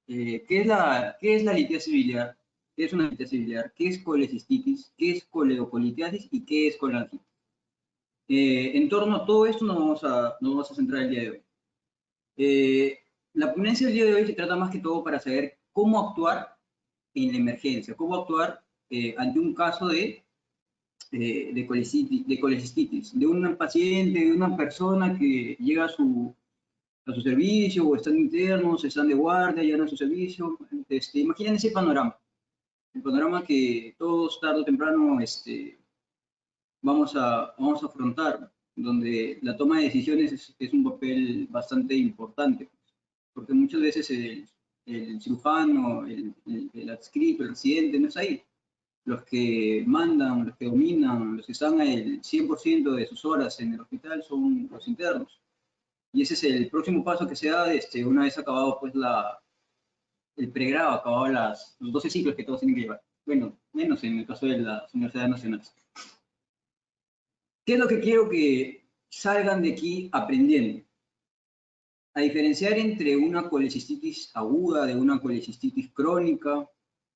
¿Qué es la litiasis biliar? ¿Qué es una litiasis biliar? ¿Qué es colecistitis? ¿Qué es coleocolitiasis? ¿Y qué es colangitis? En torno a todo esto nos vamos a centrar el día de hoy. La ponencia del día de hoy se trata más que todo para saber cómo actuar en la emergencia, cómo actuar ante un caso de colecistitis, de un paciente, de una persona que llega a su servicio, o están internos, están de guardia, llegan a su servicio. Imaginen ese panorama, el panorama que todos tarde o temprano vamos a afrontar, donde la toma de decisiones es un papel bastante importante, porque muchas veces el cirujano, el adscrito, el residente no es ahí. Los que mandan, los que dominan, los que están el 100% de sus horas en el hospital son los internos. Y ese es el próximo paso que se da una vez acabado pues el pregrado, acabado los 12 ciclos que todos tienen que llevar. Bueno, menos en el caso de las universidades nacionales. ¿Qué es lo que quiero que salgan de aquí aprendiendo? A diferenciar entre una colecistitis aguda de una colecistitis crónica,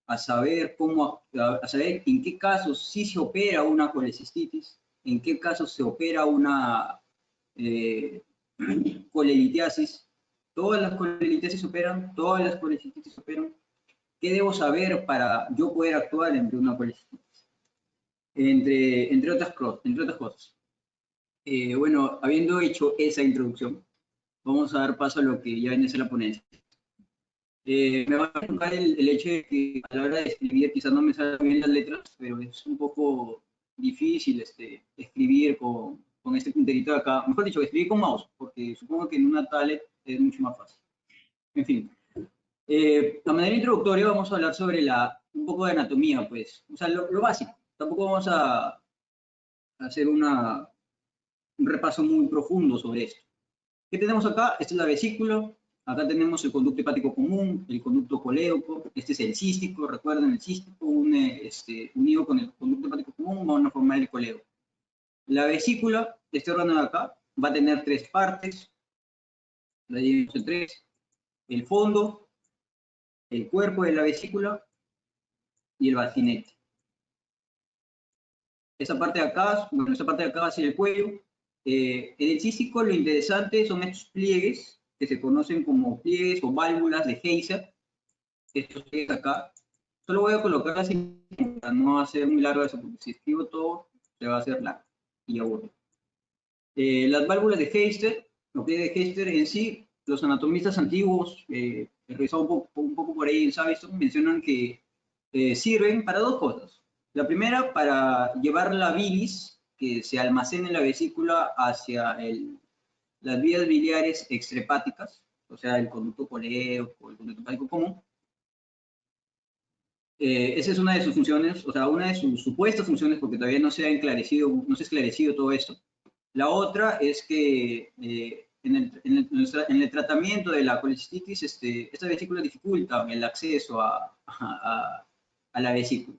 a saber en qué casos sí se opera una colecistitis, en qué casos se opera una colelitiasis. Todas las colelitiasis operan, todas las colecistitis operan. ¿Qué debo saber para yo poder actuar entre una colecistitis? Entre otras cosas. Bueno, habiendo hecho esa introducción, vamos a dar paso a lo que ya viene a ser la ponencia. Me va a tocar el hecho de que a la hora de escribir quizás no me salen bien las letras, pero es un poco difícil escribir con este punterito de acá. Mejor dicho, escribir con mouse, porque supongo que en una tablet es mucho más fácil. En fin, de manera introductoria vamos a hablar sobre un poco de anatomía, pues, o sea, lo básico. Tampoco vamos a hacer un repaso muy profundo sobre esto. ¿Qué tenemos acá? Esta es la vesícula. Acá tenemos el conducto hepático común, el conducto coléoco. Este es el cístico. Recuerden, el cístico unido con el conducto hepático común van a formar el coléoco. La vesícula, este órgano de acá, va a tener tres partes. La dividimos en tres. El fondo, el cuerpo de la vesícula y el bacinete. Esa parte de acá, bueno, esa parte de acá va a ser el cuello. En el cístico lo interesante son estos pliegues que se conocen como pliegues o válvulas de Heiser. Estos pliegues acá. Solo voy a colocar así para no hacer muy largo eso, porque si escribo todo se va a hacer largo y aburrido. Las válvulas de Heister, los pliegues de Heister en sí, los anatomistas antiguos, he revisado un poco por ahí en Savison, mencionan que sirven para dos cosas. La primera, para llevar la bilis que se almacena en la vesícula hacia las vías biliares extrahepáticas, o sea, el conducto coléoco, el conducto hepático común. Esa es una de sus funciones, o sea, una de sus supuestas funciones, porque todavía no se ha esclarecido todo esto. La otra es que en el tratamiento de la colecistitis, esta vesícula dificulta el acceso a la vesícula.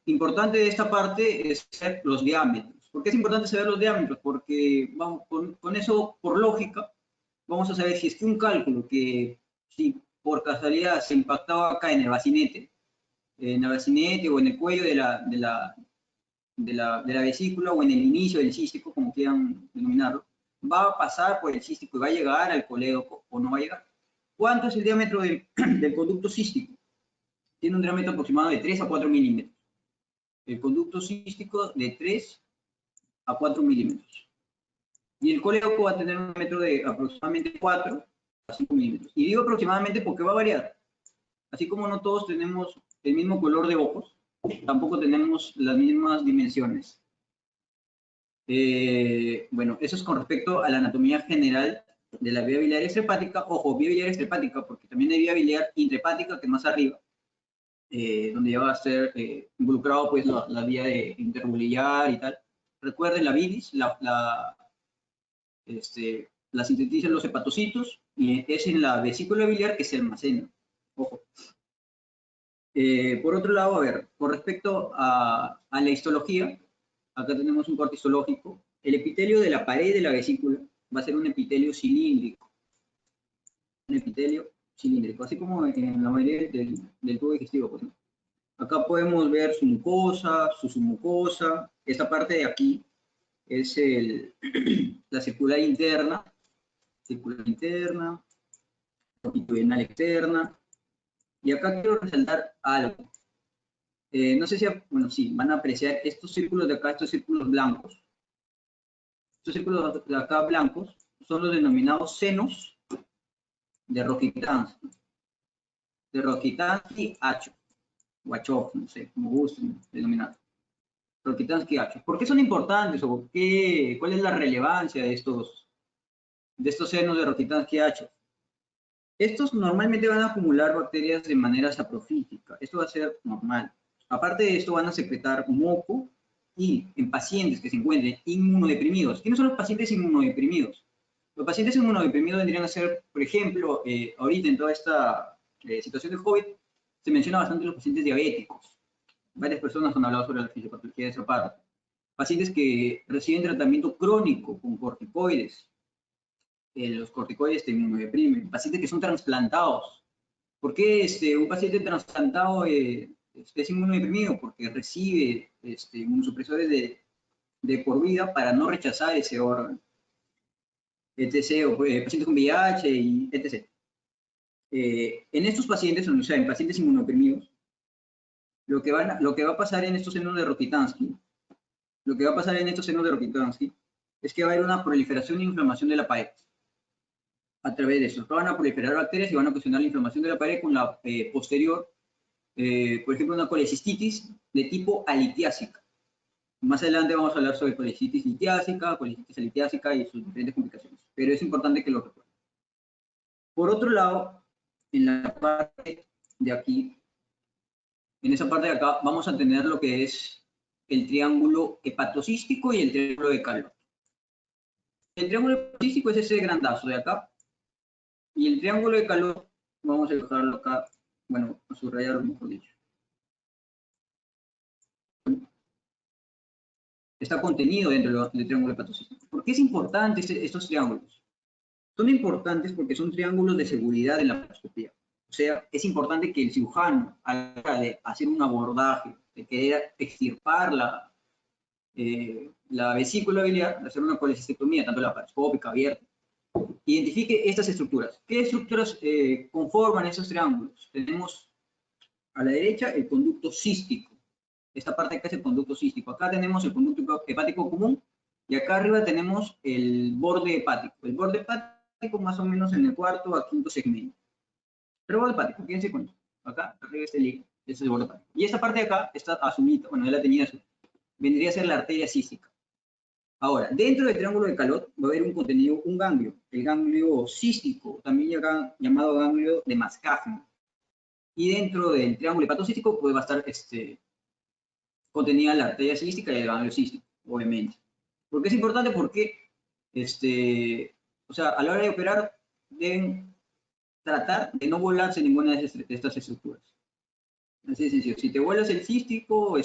Importante de esta parte es saber los diámetros. ¿Por qué es importante saber los diámetros? Porque vamos, con eso, por lógica, vamos a saber si es que un cálculo que si por casualidad se impactaba acá en el bacinete o en el cuello de la vesícula o en el inicio del cístico, como quieran denominarlo, va a pasar por el cístico y va a llegar al colédoco o no va a llegar. ¿Cuánto es el diámetro del conducto cístico? Tiene un diámetro aproximado de 3 a 4 milímetros. El conducto cístico de 3 a 4 milímetros. Y el colédoco va a tener un diámetro de aproximadamente 4 a 5 milímetros. Y digo aproximadamente porque va a variar. Así como no todos tenemos el mismo color de ojos, tampoco tenemos las mismas dimensiones. Bueno, eso es con respecto a la anatomía general de la vía biliar extrahepática. Ojo, vía biliar extrahepática, porque también hay vía biliar intrahepática, que es más arriba, donde ya va a ser involucrado pues la vía interbiliar y tal. Recuerden, la bilis la sintetizan los hepatocitos y es en la vesícula biliar que se almacena. Ojo. Por otro lado, a ver, con respecto a la histología, acá tenemos un corte histológico. El epitelio de la pared de la vesícula va a ser un epitelio cilíndrico. un epitelio cilíndrico, así como en la mayoría del tubo digestivo, pues, ¿no? Acá podemos ver su mucosa, su submucosa. Esta parte de aquí es la circular interna, longitudinal externa. Y acá quiero resaltar algo. No sé si, bueno, sí, van a apreciar estos círculos de acá, estos círculos blancos. Estos círculos de acá blancos son los denominados senos de Rokitansky. De Rokitansky-Acho, o Acho, no sé, como gusten denominar. Rokitansky-Acho. ¿Por qué son importantes o cuál es la relevancia de estos senos de Rokitansky-Acho? Estos normalmente van a acumular bacterias de manera saprofítica. Esto va a ser normal. Aparte de esto, van a secretar moco y en pacientes que se encuentren inmunodeprimidos. ¿Quiénes son los pacientes inmunodeprimidos? Los pacientes inmunodeprimidos vendrían a ser, por ejemplo, ahorita en toda esta situación de COVID, se menciona bastante los pacientes diabéticos. Varias personas han hablado sobre la fisiopatología de esa parte. Pacientes que reciben tratamiento crónico con corticoides. Los corticoides te inmunodeprimen. Pacientes que son trasplantados. ¿Por qué un paciente trasplantado es inmunodeprimido? Porque recibe inmunosupresores de por vida para no rechazar ese órgano, etc. O pacientes con VIH y etc. En estos pacientes, o sea, en pacientes inmunodeprimidos, lo que va a pasar en estos senos de Rokitansky, es que va a haber una proliferación e inflamación de la pared. A través de eso, van a proliferar bacterias y van a ocasionar la inflamación de la pared con la posterior, por ejemplo, una colecistitis de tipo alitiásica. Más adelante vamos a hablar sobre colecistitis alitiásica y sus diferentes complicaciones, pero es importante que lo recuerden. Por otro lado, en la parte de aquí, en esa parte de acá, vamos a tener lo que es el triángulo hepatocístico y el triángulo de Calot. El triángulo hepatocístico es ese grandazo de acá, y el triángulo de Calot, vamos a dejarlo acá, bueno, a subrayarlo mejor dicho. Está contenido dentro del triángulo hepatocístico. ¿Por qué es importante estos triángulos? Son importantes porque son triángulos de seguridad en la laparoscopía. O sea, es importante que el cirujano, a la hora de hacer un abordaje, de querer extirpar la vesícula biliar, de hacer una colecistectomía, tanto laparoscópica, abierta, identifique estas estructuras. ¿Qué estructuras conforman esos triángulos? Tenemos a la derecha el conducto cístico. Esta parte acá es el conducto cístico. Acá tenemos el conducto hepático común y acá arriba tenemos el borde hepático. El borde hepático más o menos en el cuarto a quinto segmento. El borde hepático, fíjense con esto. Acá arriba está el hígado. Ese es el borde hepático. Y esta parte de acá está azulita. Bueno, ya la tenía azul. Vendría a ser la arteria cística. Ahora, dentro del triángulo de Calot va a haber un contenido, un ganglio. El ganglio cístico, también llamado ganglio de Mascagno. Y dentro del triángulo hepatocístico pues va a estar contenida la arteria cística y el ganglio cístico, obviamente. ¿Por qué es importante? Porque, o sea, a la hora de operar deben tratar de no volarse ninguna de estas estructuras. Así de sencillo. Si te vuelas el cístico,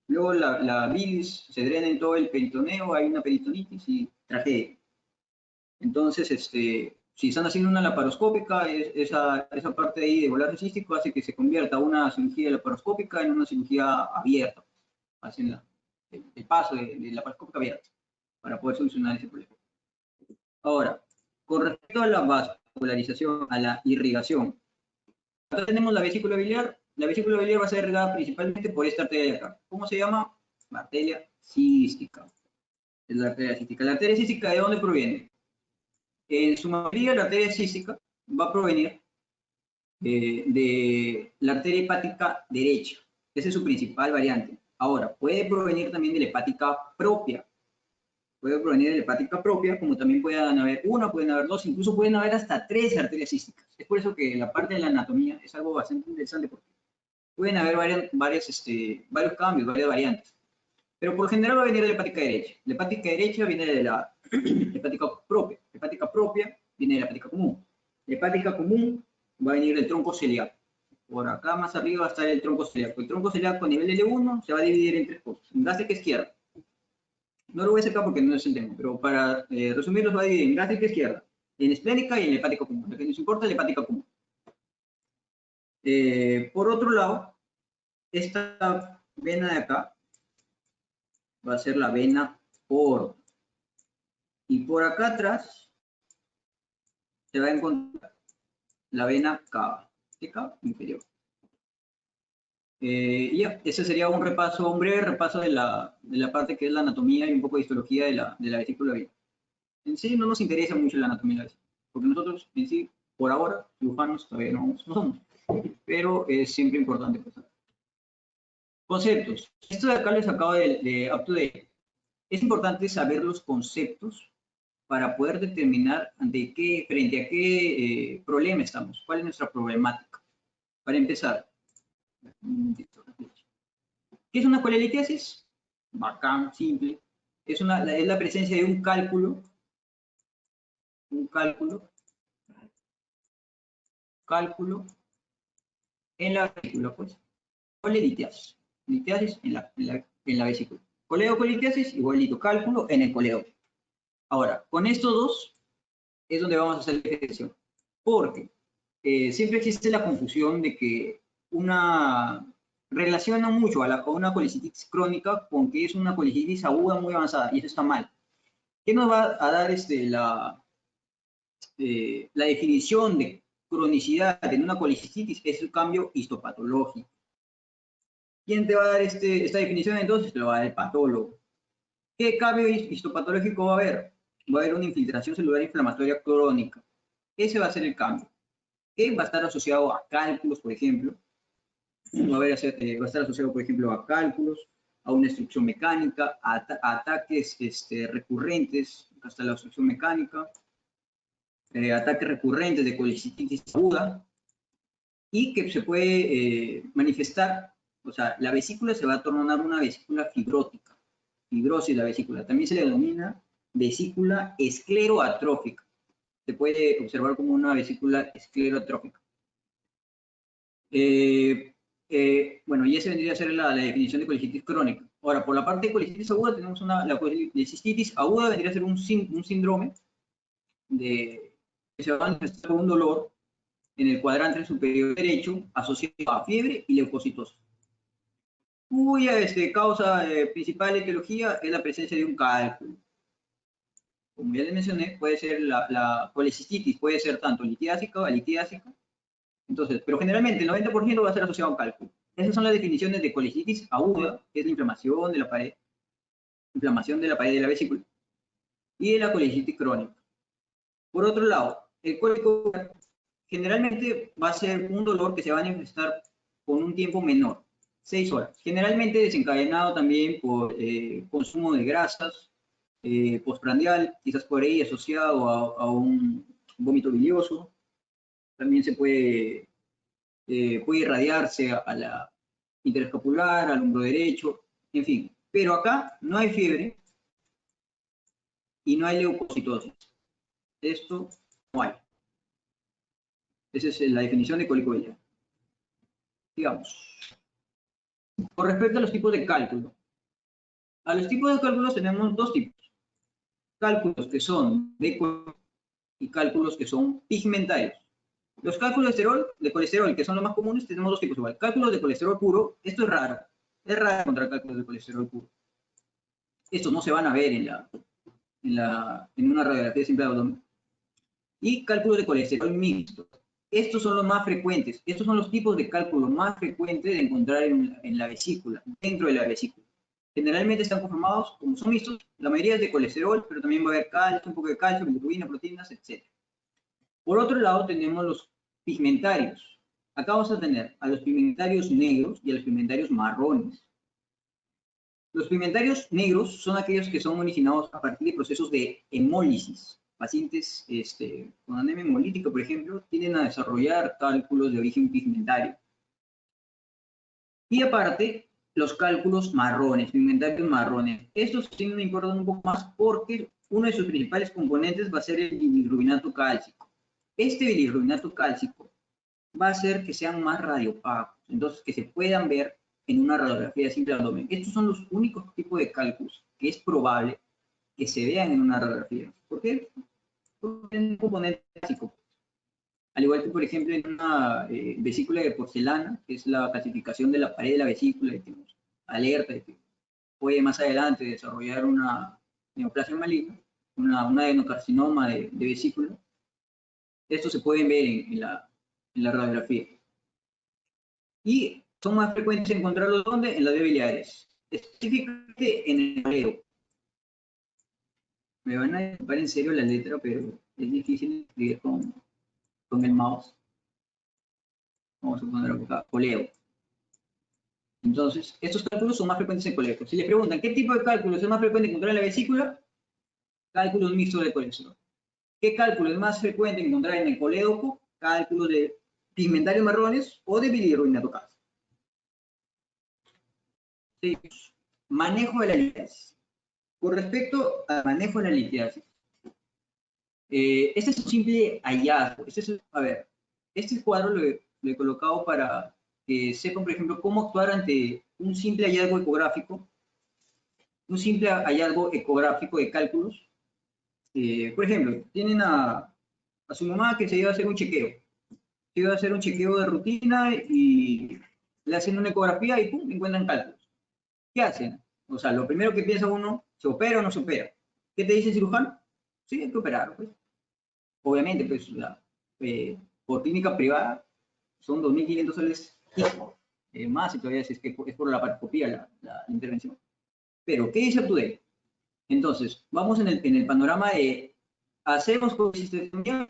luego la bilis se drena en todo el peritoneo, hay una peritonitis y tragedia. Entonces, si están haciendo una laparoscópica, esa parte de ahí de volar el cístico hace que se convierta una cirugía laparoscópica en una cirugía abierta. Hacen el paso de laparoscópica abierta para poder solucionar ese problema. Ahora, con respecto a la vascularización, a la irrigación, acá tenemos la vesícula biliar. La vesícula biliar va a ser irrigada principalmente por esta arteria de acá. ¿Cómo se llama? La arteria cística. Es la arteria cística. ¿La arteria cística de dónde proviene? En su mayoría, la arteria cística va a provenir de la arteria hepática derecha. Esa es su principal variante. Ahora, puede provenir también de la hepática propia. Puede provenir de la hepática propia, como también pueden haber una, pueden haber dos, incluso pueden haber hasta 3 arterias císticas. Es por eso que la parte de la anatomía es algo bastante interesante, porque pueden haber varios cambios, varias variantes. Pero por general va a venir de la hepática derecha. La hepática derecha viene de la hepática propia. La hepática propia viene de la hepática común. La hepática común va a venir del tronco celíaco. Por acá más arriba va a estar el tronco celíaco. El tronco celíaco a nivel de L1 se va a dividir en 3 cosas. En gástrica izquierda. No lo voy a sacar porque no es el tema, pero para resumirlo, se va a dividir en gástrica izquierda, en esplénica y en la hepática común. Lo que nos importa es la hepática común. Por otro lado, esta vena de acá va a ser la vena porta. Y por acá atrás se va a encontrar la vena cava, inferior. Ya, ese sería un repaso, un breve repaso de la parte que es la anatomía y un poco de histología de la vesícula biliar. En sí no nos interesa mucho la anatomía de la vesícula, porque nosotros en sí, por ahora, cirujanos todavía no somos, pero es siempre importante pasar. Conceptos. Esto de acá les acabo de up-to-date. Es importante saber los conceptos para poder determinar frente a qué problema estamos, cuál es nuestra problemática. Para empezar, ¿qué es una colelitiasis? Bacán, simple. Es la presencia de un cálculo en la vesícula, pues. Colelitiasis. Litiasis en la vesícula. Coleocolitiasis, igualito, cálculo en el coleo. Ahora, con estos dos es donde vamos a hacer la diferenciación. Porque siempre existe la confusión de que relaciona mucho a una colecitis crónica con que es una colecitis aguda muy avanzada, y eso está mal. ¿Qué nos va a dar la definición de cronicidad en una colecitis? Es el cambio histopatológico. ¿Quién te va a dar esta definición? Entonces te lo va a dar el patólogo. ¿Qué cambio histopatológico va a haber? Va a haber una infiltración celular inflamatoria crónica. Ese va a ser el cambio. Que va a estar asociado a cálculos, por ejemplo. Va a estar asociado, por ejemplo, a cálculos, a una obstrucción mecánica, a ataques recurrentes, hasta la obstrucción mecánica, ataques recurrentes de colecitis aguda, y que se puede manifestar, o sea, la vesícula se va a tornar una vesícula fibrótica, fibrosis de la vesícula. También se le denomina vesícula escleroatrófica. Se puede observar como una vesícula escleroatrófica. Bueno, y esa vendría a ser la definición de colecitis crónica. Ahora, por la parte de colecitis aguda, tenemos la colecitis aguda, vendría a ser un síndrome que se va a manifestar con un dolor en el cuadrante superior derecho asociado a fiebre y leucocitosis, cuya causa principal de etiología es la presencia de un cálculo. Como ya les mencioné, puede ser la colecistitis, puede ser tanto litiásica o alitiásica. Entonces, pero generalmente el 90% va a ser asociado a un cálculo. Esas son las definiciones de colecitis aguda, que es la inflamación de la pared de la vesícula, y de la colecitis crónica. Por otro lado, el cólico generalmente va a ser un dolor que se va a manifestar con un tiempo menor, 6 horas. Generalmente desencadenado también por consumo de grasas, postprandial, quizás por ahí asociado a un vómito bilioso. También se puede irradiarse a la interescapular, al hombro derecho, en fin. Pero acá no hay fiebre y no hay leucocitosis. Esto no hay. Esa es la definición de cólico biliar. Digamos. Con respecto a los tipos de cálculo. A los tipos de cálculos tenemos dos tipos. Cálculos que son de color y cálculos que son pigmentarios. Los cálculos de colesterol, que son los más comunes, tenemos dos tipos igual. Cálculos de colesterol puro, esto es raro. Es raro encontrar cálculos de colesterol puro. Estos no se van a ver en una radiografía de simple abdomen. Y cálculos de colesterol mixto. Estos son los más frecuentes. Estos son los tipos de cálculos más frecuentes de encontrar en la vesícula, dentro de la vesícula. Generalmente están conformados, como son mixtos, la mayoría es de colesterol, pero también va a haber calcio, un poco de calcio, bilirrubina, proteínas, etc. Por otro lado, tenemos los pigmentarios. Acá vamos a tener a los pigmentarios negros y a los pigmentarios marrones. Los pigmentarios negros son aquellos que son originados a partir de procesos de hemólisis. Pacientes con anemia hemolítica, por ejemplo, tienden a desarrollar cálculos de origen pigmentario. Y aparte, los cálculos marrones, pigmentarios marrones. Estos sí me importan un poco más porque uno de sus principales componentes va a ser el bilirrubinato cálcico. Este bilirrubinato cálcico va a hacer que sean más radiopagos, entonces que se puedan ver en una radiografía de simple abdomen. Estos son los únicos tipos de cálculos que es probable que se vean en una radiografía. ¿Por qué? un componente básico. Al igual que, por ejemplo, en una vesícula de porcelana, que es la clasificación de la pared de la vesícula, que nos alerta de que puede más adelante desarrollar una neoplasia maligna, una adenocarcinoma de vesícula. Estos se pueden ver en la radiografía. Y son más frecuentes encontrarlos ¿dónde? En las debilidades, específicamente en el coleo. Me van a ocupar en serio la letra, pero es difícil escribir con el mouse. Vamos a poner acá, coleo. Entonces, estos cálculos son más frecuentes en coleo. Si les preguntan qué tipo de cálculos es más frecuente encontrar en la vesícula, cálculos mixtos de colesterol. ¿Qué cálculo es más frecuente encontrar en el colédoco? Cálculos de pigmentarios marrones o de bilirrubinatoasa. Sí. Manejo de la litiasis. Con respecto al manejo de la litiasis, este es un simple hallazgo. Este cuadro lo he colocado para que sepan, por ejemplo, cómo actuar ante un simple hallazgo ecográfico, de cálculos. Por ejemplo, tienen a su mamá que se iba a hacer un chequeo. Se iba a hacer un chequeo de rutina y le hacen una ecografía y ¡pum!, encuentran cálculos. ¿Qué hacen? O sea, lo primero que piensa uno, ¿se opera o no se opera? ¿Qué te dice el cirujano? Sí, hay que operar, pues. Obviamente, pues, por clínica privada son 2.500 soles más, y todavía es que es por la paroscopía la intervención. Pero, ¿qué dice UpToDate? Entonces, vamos en el panorama de, ¿hacemos colecistectomía?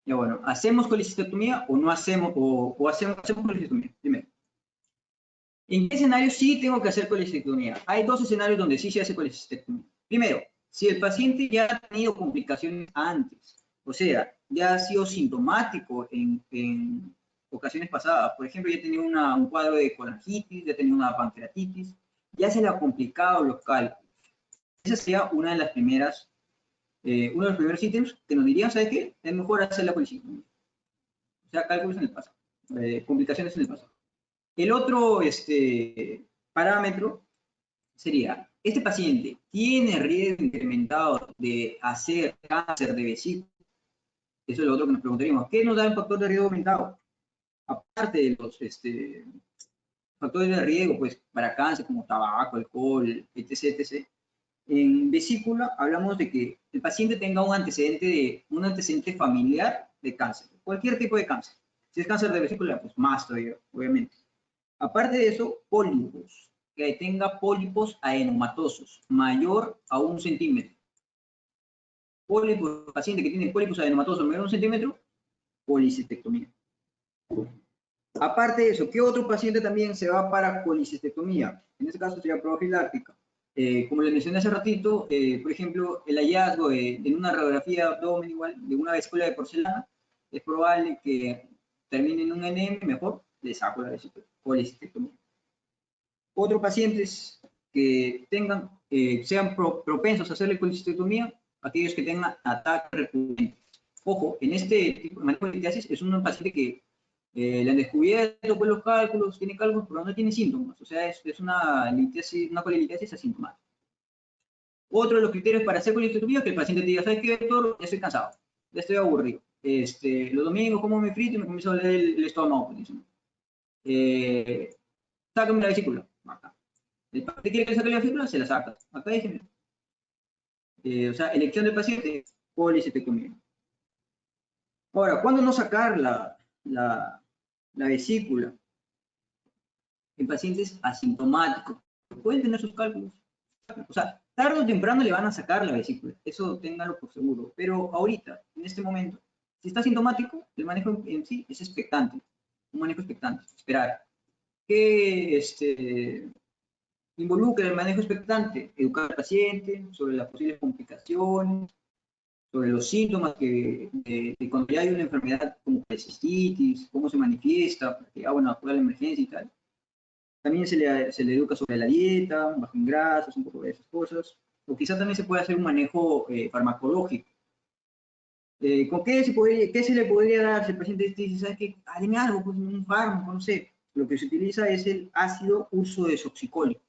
Ya bueno, ¿hacemos colecistectomía o no hacemos, o hacemos colecistectomía? Primero. ¿En qué escenario sí tengo que hacer colecistectomía? Hay dos escenarios donde sí se hace colecistectomía. Primero, si el paciente ya ha tenido complicaciones antes, o sea, ya ha sido sintomático en ocasiones pasadas. Por ejemplo, ya tenía un cuadro de colangitis, ya tenía una pancreatitis, ya se le ha complicado los cálculos. Esa sería una de las primeras, uno de los primeros ítems que nos dirían, ¿sabes qué? Es mejor hacer la colecistectomía. O sea, cálculos en el pasado, complicaciones en el pasado. El otro parámetro sería, ¿este paciente tiene riesgo incrementado de hacer cáncer de vesícula? Eso es lo otro que nos preguntaríamos. ¿Qué nos da un factor de riesgo aumentado? Aparte de los factores de riesgo, pues, para cáncer, como tabaco, alcohol, etc., etc. En vesícula hablamos de que el paciente tenga un antecedente familiar de cáncer, cualquier tipo de cáncer. Si es cáncer de vesícula, pues más todavía, obviamente. Aparte de eso, pólipos, que tenga pólipos adenomatosos, mayor a 1 centímetro. Pólipos, paciente que tiene pólipos adenomatosos mayor a 1 centímetro, colecistectomía. Aparte de eso, ¿qué otro paciente también se va para colecistectomía? En este caso sería profiláctica. Como les mencioné hace ratito, por ejemplo, el hallazgo en una radiografía de abdomen igual, de una vesícula de porcelana, es probable que termine en un NM, mejor le saco la vesícula, colecistectomía. Otros pacientes que sean propensos a hacerle colecistectomía, aquellos que tengan ataques recurrentes. Ojo, en este tipo de manejo de litiasis es un paciente que le han descubierto pues, los cálculos, tiene cálculos, pero no tiene síntomas. O sea, es una colelitiasis asintomática. Otro de los criterios para hacer colecistectomía es que el paciente te diga, ¿sabes qué, doctor? Ya estoy cansado, ya estoy aburrido. Los domingos como me frito y me comienza a doler el estómago. Sácame la vesícula. Acá. El paciente quiere que le saque la vesícula, se la saca. Acá dice, o sea, elección del paciente, colecistectomía. Ahora, ¿cuándo no sacar la vesícula? En pacientes asintomáticos. Pueden tener sus cálculos. O sea, tarde o temprano le van a sacar la vesícula. Eso ténganlo por seguro. Pero ahorita, en este momento, si está asintomático, el manejo en sí es expectante. Un manejo expectante. Esperar. ¿Qué involucra el manejo expectante? Educar al paciente sobre las posibles complicaciones, sobre los síntomas de cuando ya hay una enfermedad como la cistitis, cómo se manifiesta, bueno, acudir a la emergencia y tal. También se le educa sobre la dieta, bajo en grasas, un poco de esas cosas. O quizás también se puede hacer un manejo farmacológico. ¿Con qué se le podría dar si el paciente dice, ¿sabes qué? Dime algo, pues un fármaco, no sé. Lo que se utiliza es el ácido ursodesoxicólico.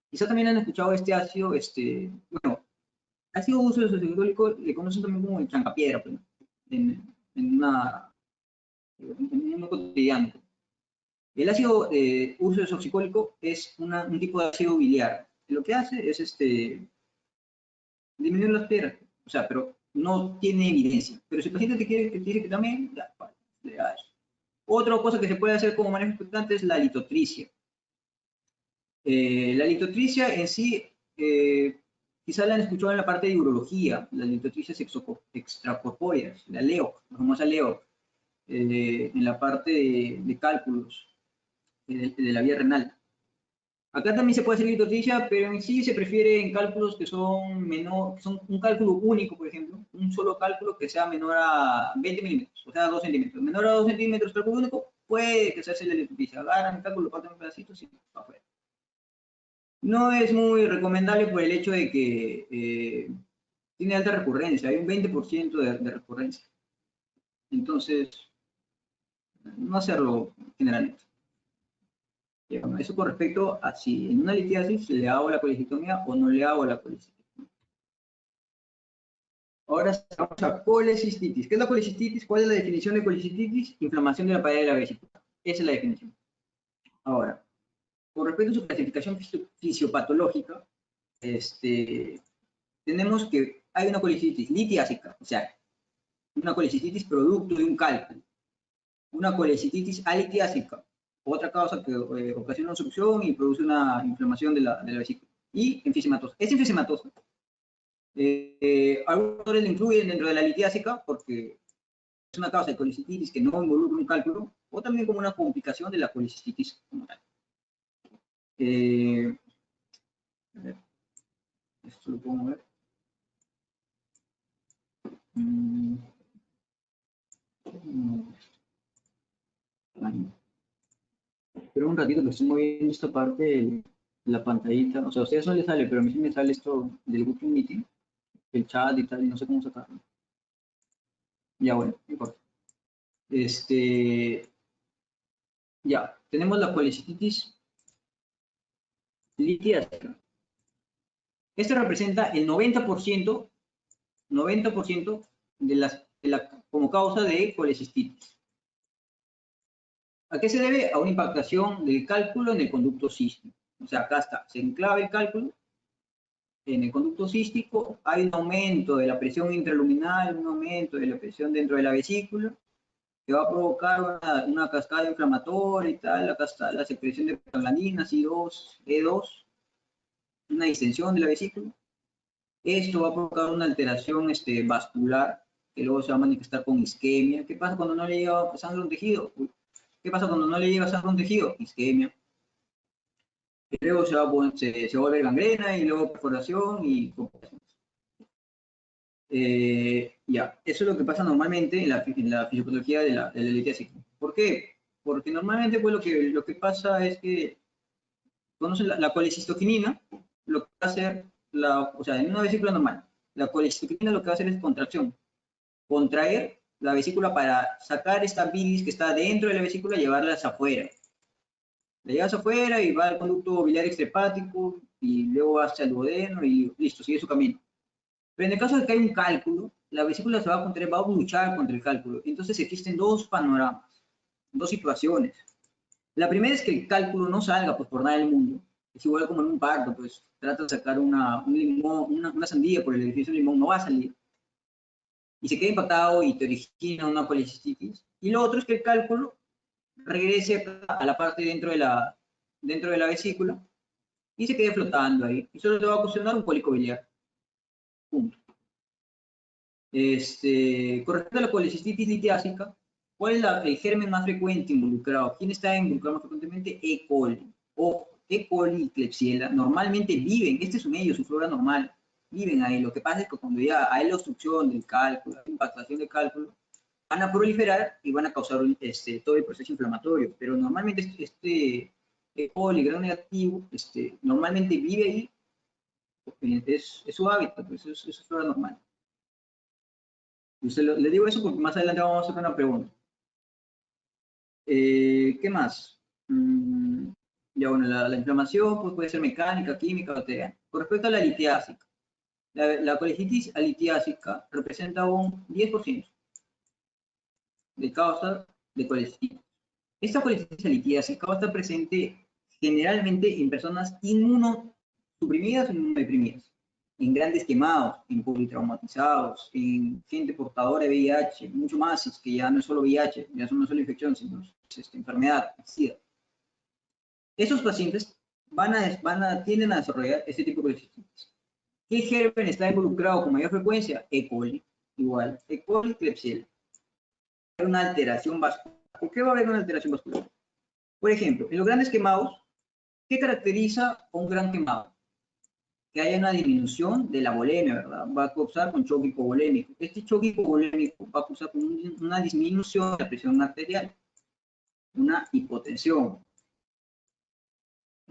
Quizá también han escuchado este ácido, bueno, ácido uso hexaciclólico le conocen también como el trancapiedra, pues, ¿no? en una, en uno cotidiano. El ácido uso hexaciclólico es un tipo de ácido biliar. Lo que hace es disminuir las piedras, o sea, pero no tiene evidencia. Pero si el paciente te dice que también, ya, vale, le da eso. Otra cosa que se puede hacer como manejo importante es la litotricia. La litotricia en sí, quizá la han escuchado en la parte de urología, las litotricias extracorpóreas, la LEOC, la famosa LEOC, en la parte de cálculos de la vía renal. Acá también se puede hacer litotricia, pero en sí se prefiere en cálculos que son menor, que son un cálculo único, por ejemplo, un solo cálculo que sea menor a 20 milímetros, o sea, 2 centímetros. Menor a 2 centímetros, cálculo único, puede que se hace la litotricia. Agarran el cálculo, parten en pedacitos y va afuera. No es muy recomendable por el hecho de que tiene alta recurrencia, hay un 20% de recurrencia. Entonces, no hacerlo generalmente. Eso con respecto a si en una litiasis le hago la colecitomía o no le hago la colecitomía. Ahora vamos a colecistitis. ¿Qué es la colecistitis? ¿Cuál es la definición de colecistitis? Inflamación de la pared de la vesícula. Esa es la definición. Ahora, con respecto a su clasificación fisiopatológica, tenemos que hay una colecistitis litiásica, o sea, una colecistitis producto de un cálculo, una colecistitis alitiásica, otra causa que ocasiona una obstrucción y produce una inflamación de la vesícula, y enfisematosa. Es enfisematosa. Algunos autores la incluyen dentro de la litiásica porque es una causa de colecistitis que no involucra un cálculo, o también como una complicación de la colecistitis como tal. A ver, esto lo puedo mover. Pero un ratito que estoy moviendo esta parte de la pantallita. O sea, a ustedes no les sale, pero a mí sí me sale esto del Google Meeting, el chat y tal, y no sé cómo sacarlo. Ya, bueno, no importa. Ya, tenemos la colecistitis litiásica. Esto representa el 90% como causa de colecistitis. ¿A qué se debe? A una impactación del cálculo en el conducto cístico. O sea, acá está, se enclava el cálculo en el conducto cístico, hay un aumento de la presión intraluminal, un aumento de la presión dentro de la vesícula, que va a provocar una cascada inflamatoria y tal, acá está la secreción de prostaglandinas, I2, E2, una distensión de la vesícula. Esto va a provocar una alteración vascular, que luego se va a manifestar con isquemia. ¿Qué pasa cuando no le llega sangre a un tejido? ¿Qué pasa cuando no le llega sangre a un tejido? Isquemia. Y luego se va a volver gangrena y luego perforación y complicaciones. Ya, eso es lo que pasa normalmente en la fisiopatología de la litiasis. ¿Por qué? Porque normalmente pues, lo que pasa es que conocen la colecistoquinina, lo que va a hacer, o sea, en una vesícula normal, la colecistoquinina lo que va a hacer es contracción, contraer la vesícula para sacar esta bilis que está dentro de la vesícula y llevarla hacia afuera. La llevas afuera y va al conducto biliar extrahepático y luego va hacia el duodeno y listo, sigue su camino. Pero en el caso de que hay un cálculo, la vesícula se va a contraer, va a luchar contra el cálculo. Entonces existen dos panoramas, dos situaciones. La primera es que el cálculo no salga pues, por nada del mundo. Es igual como en un parto, pues trata de sacar un limón, una sandía por el edificio de limón, no va a salir. Y se queda impactado y te origina una colecistitis. Y lo otro es que el cálculo regrese a la parte dentro de la vesícula y se quede flotando ahí. Y solo te va a ocasionar un cólico biliar. Punto. Con respecto a la colecistitis litiásica, ¿cuál es el germen más frecuente involucrado? ¿Quién está involucrado más frecuentemente? E. coli. O E. coli y Klebsiella normalmente viven, este es su medio, su flora normal, viven ahí. Lo que pasa es que cuando ya hay la obstrucción del cálculo, la impactación del cálculo, van a proliferar y van a causar todo el proceso inflamatorio. Pero normalmente E. coli, grado negativo, normalmente vive ahí, es su hábitat, pues es su flora normal. Le digo eso porque más adelante vamos a hacer una pregunta. ¿Qué más? Ya bueno, la inflamación pues, puede ser mecánica, química, bacteriana. Con respecto a la litiásica, la colecitis alitiásica representa un 10% de causa de colecitis. Esta colecitis alitiásica va a estar presente generalmente en personas inmunosuprimidas o inmunodeprimidas, en grandes quemados, en politraumatizados, en gente portadora de VIH, mucho más, es que ya no es solo VIH, ya no es solo infección, sino enfermedad, SIDA. Esos pacientes tienden a desarrollar este tipo de colecitis. ¿Qué germen está involucrado con mayor frecuencia? E. coli, igual. E. coli, Klebsiella. Hay una alteración vascular. ¿Por qué va a haber una alteración vascular? Por ejemplo, en los grandes quemados, ¿qué caracteriza a un gran quemado? Que haya una disminución de la volemia, ¿verdad? Va a causar un choque hipovolémico. Este choque hipovolémico va a causar una disminución de la presión arterial, una hipotensión.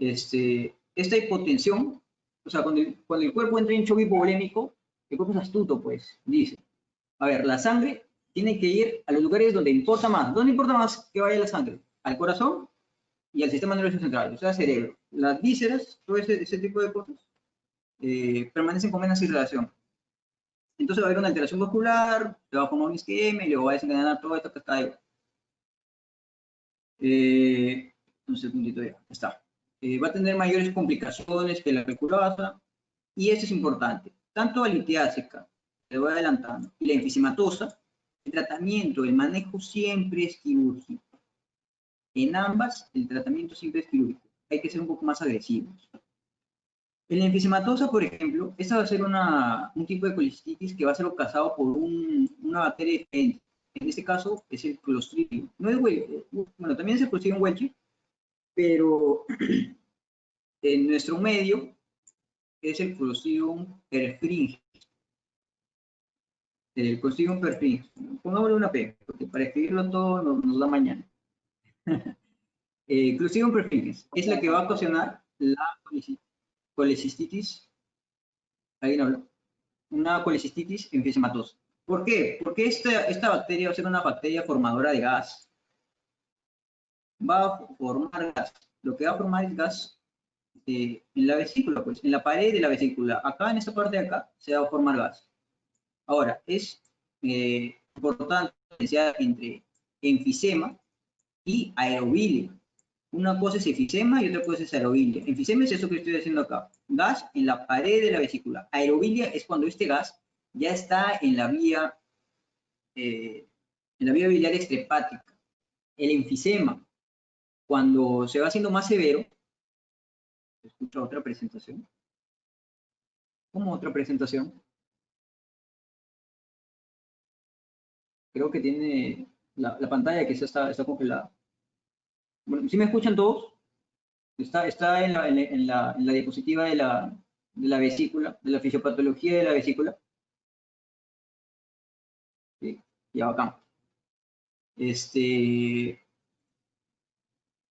Esta hipotensión, o sea, cuando el cuerpo entra en choque hipovolémico, el cuerpo es astuto, pues, dice, a ver, la sangre tiene que ir a los lugares donde importa más. ¿Dónde importa más que vaya la sangre? Al corazón y al sistema nervioso central, o sea, cerebro. Las vísceras, todo ese tipo de cosas, permanecen con menos irradiación. Entonces va a haber una alteración vascular, se va a formar un isquemia y luego va a desencadenar toda esta cascada. Entonces, el puntito ya está. Va a tener mayores complicaciones que la reculasa, y eso es importante. Tanto la litiásica, le voy adelantando, y la enfisematosa, el tratamiento, el manejo siempre es quirúrgico. En ambas, el tratamiento siempre es quirúrgico. Hay que ser un poco más agresivos. En la enfisematosa, por ejemplo, esta va a ser un tipo de colicitis que va a ser causado por una bacteria diferente. En este caso es el Clostridium. No es bueno, también es el Clostridium welchi, pero en nuestro medio es el Clostridium perfringens. El Clostridium perfringens. Pongámosle una P, porque para escribirlo todo nos da mañana. Clostridium perfringens es la que va a ocasionar la colecistitis. ¿Alguien habló? Una colecistitis enfisematosa. ¿Por qué? Porque esta bacteria va a ser una bacteria formadora de gas. Va a formar gas. Lo que va a formar es gas en la vesícula, pues, en la pared de la vesícula. Acá, en esta parte de acá, se va a formar gas. Ahora, es importante diferenciar entre enfisema y aerobilia. Una cosa es enfisema y otra cosa es aerobilia. Enfisema es eso que estoy haciendo acá. Gas en la pared de la vesícula. Aerobilia es cuando este gas ya está en la vía biliar extrahepática. El enfisema, cuando se va haciendo más severo, escucha otra presentación. ¿Cómo otra presentación? Creo que tiene la pantalla que está congelada. Bueno, ¿sí me escuchan todos? Está en la diapositiva de la vesícula, de la fisiopatología de la vesícula. ¿Sí? Ya, bacán.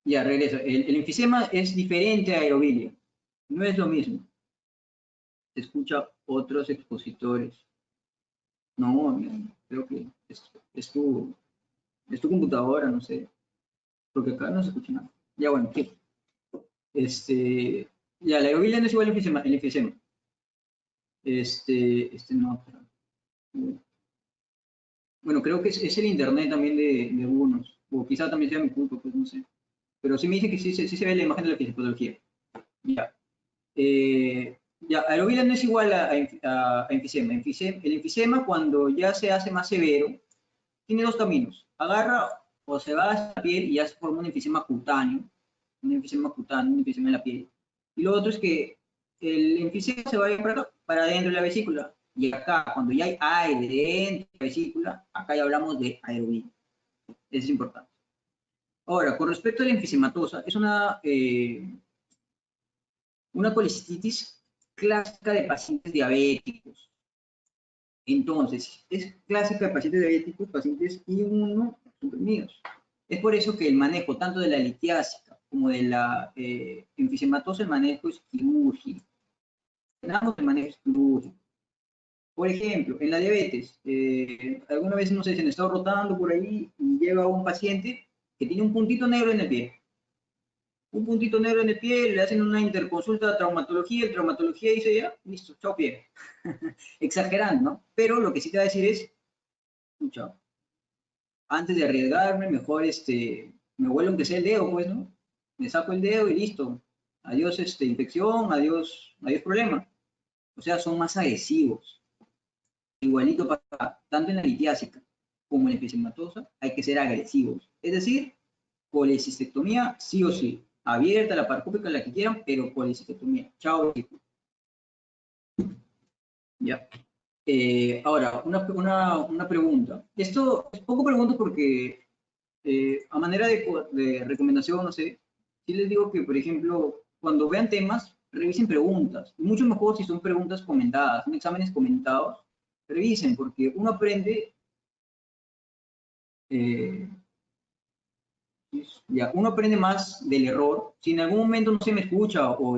Ya, regreso. El enfisema es diferente a aerobilia. No es lo mismo. Se escucha otros expositores. No, creo que es tu computadora, no sé. Porque acá no se escucha nada. Ya, bueno, ¿qué? Ya, la aerobilia no es igual al enfisema. El enfisema. No. Bueno, creo que es el internet también de algunos. O quizá también sea mi culpa, pues no sé. Pero sí me dice que sí se ve la imagen de la fisiopatología. Ya. Ya, aerobilia no es igual a enfisema. El enfisema, cuando ya se hace más severo, tiene dos caminos. Agarra o se va a la piel y ya se forma un enfisema cutáneo. Un enfisema en la piel. Y lo otro es que el enfisema se vaya para adentro de la vesícula. Y acá, cuando ya hay aire dentro de la vesícula, acá ya hablamos de aerobilia. Eso es importante. Ahora, con respecto a la enfisematosa, es una colecistitis clásica de pacientes diabéticos. Entonces, es clásica de pacientes diabéticos, pacientes inmunosuprimidos. Es por eso que el manejo tanto de la litiásica como de la enfisematosa, el manejo es quirúrgico. En ambos el manejo es quirúrgico. Por ejemplo, en la diabetes, alguna vez, no sé, se han estado rotando por ahí y llega un paciente que tiene un puntito negro en el pie. un puntito negro en el pie, le hacen una interconsulta a traumatología, el traumatología dice ya, listo, chao pie. Exagerando, ¿no? Pero lo que sí te va a decir es, escucha, antes de arriesgarme, mejor me huelo aunque sea el dedo, pues, ¿no? Me saco el dedo y listo. Adiós infección, adiós, adiós problema. O sea, son más agresivos. Igualito para, tanto en la litiásica como en la episematosa, hay que ser agresivos. Es decir, colecistectomía sí o sí. Abierta, la parcúpica, la que quieran, pero colecistectomía. Chao, equipo. Ya. Ahora, una pregunta. Esto es poco pregunto porque a manera de recomendación, no sé, sí les digo que, por ejemplo, cuando vean temas, revisen preguntas. Mucho mejor si son preguntas comentadas, son exámenes comentados, revisen, porque uno aprende, eh, ya, uno aprende más del error. Si en algún momento no se me escucha o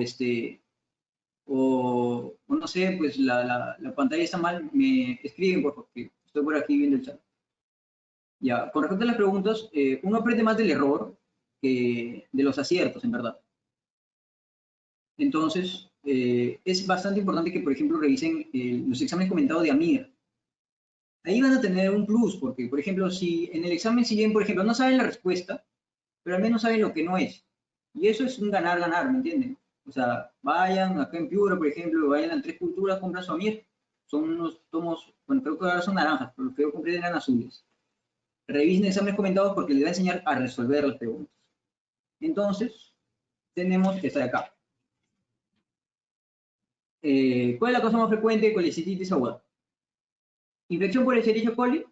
no sé, pues la pantalla está mal, me escriben, por favor, que estoy por aquí viendo el chat. Ya, con respecto a las preguntas, uno aprende más del error que de los aciertos, en verdad. Entonces, es bastante importante que, por ejemplo, revisen los exámenes comentados de AMIR. Ahí van a tener un plus, porque, por ejemplo, si en el examen siguen, por ejemplo, no saben la respuesta, pero al menos saben lo que no es. Y eso es un ganar-ganar, ¿me entienden? O sea, vayan acá en Piura, por ejemplo, vayan a Tres Culturas, compran su AMIR. Son unos tomos, bueno, creo que ahora son naranjas, pero los que yo compré eran azules. Revisen exámenes comentados porque les va a enseñar a resolver las preguntas. Entonces, tenemos esta de acá. ¿Cuál es la causa más frecuente de colecistitis aguda? Infección por Escherichia coli.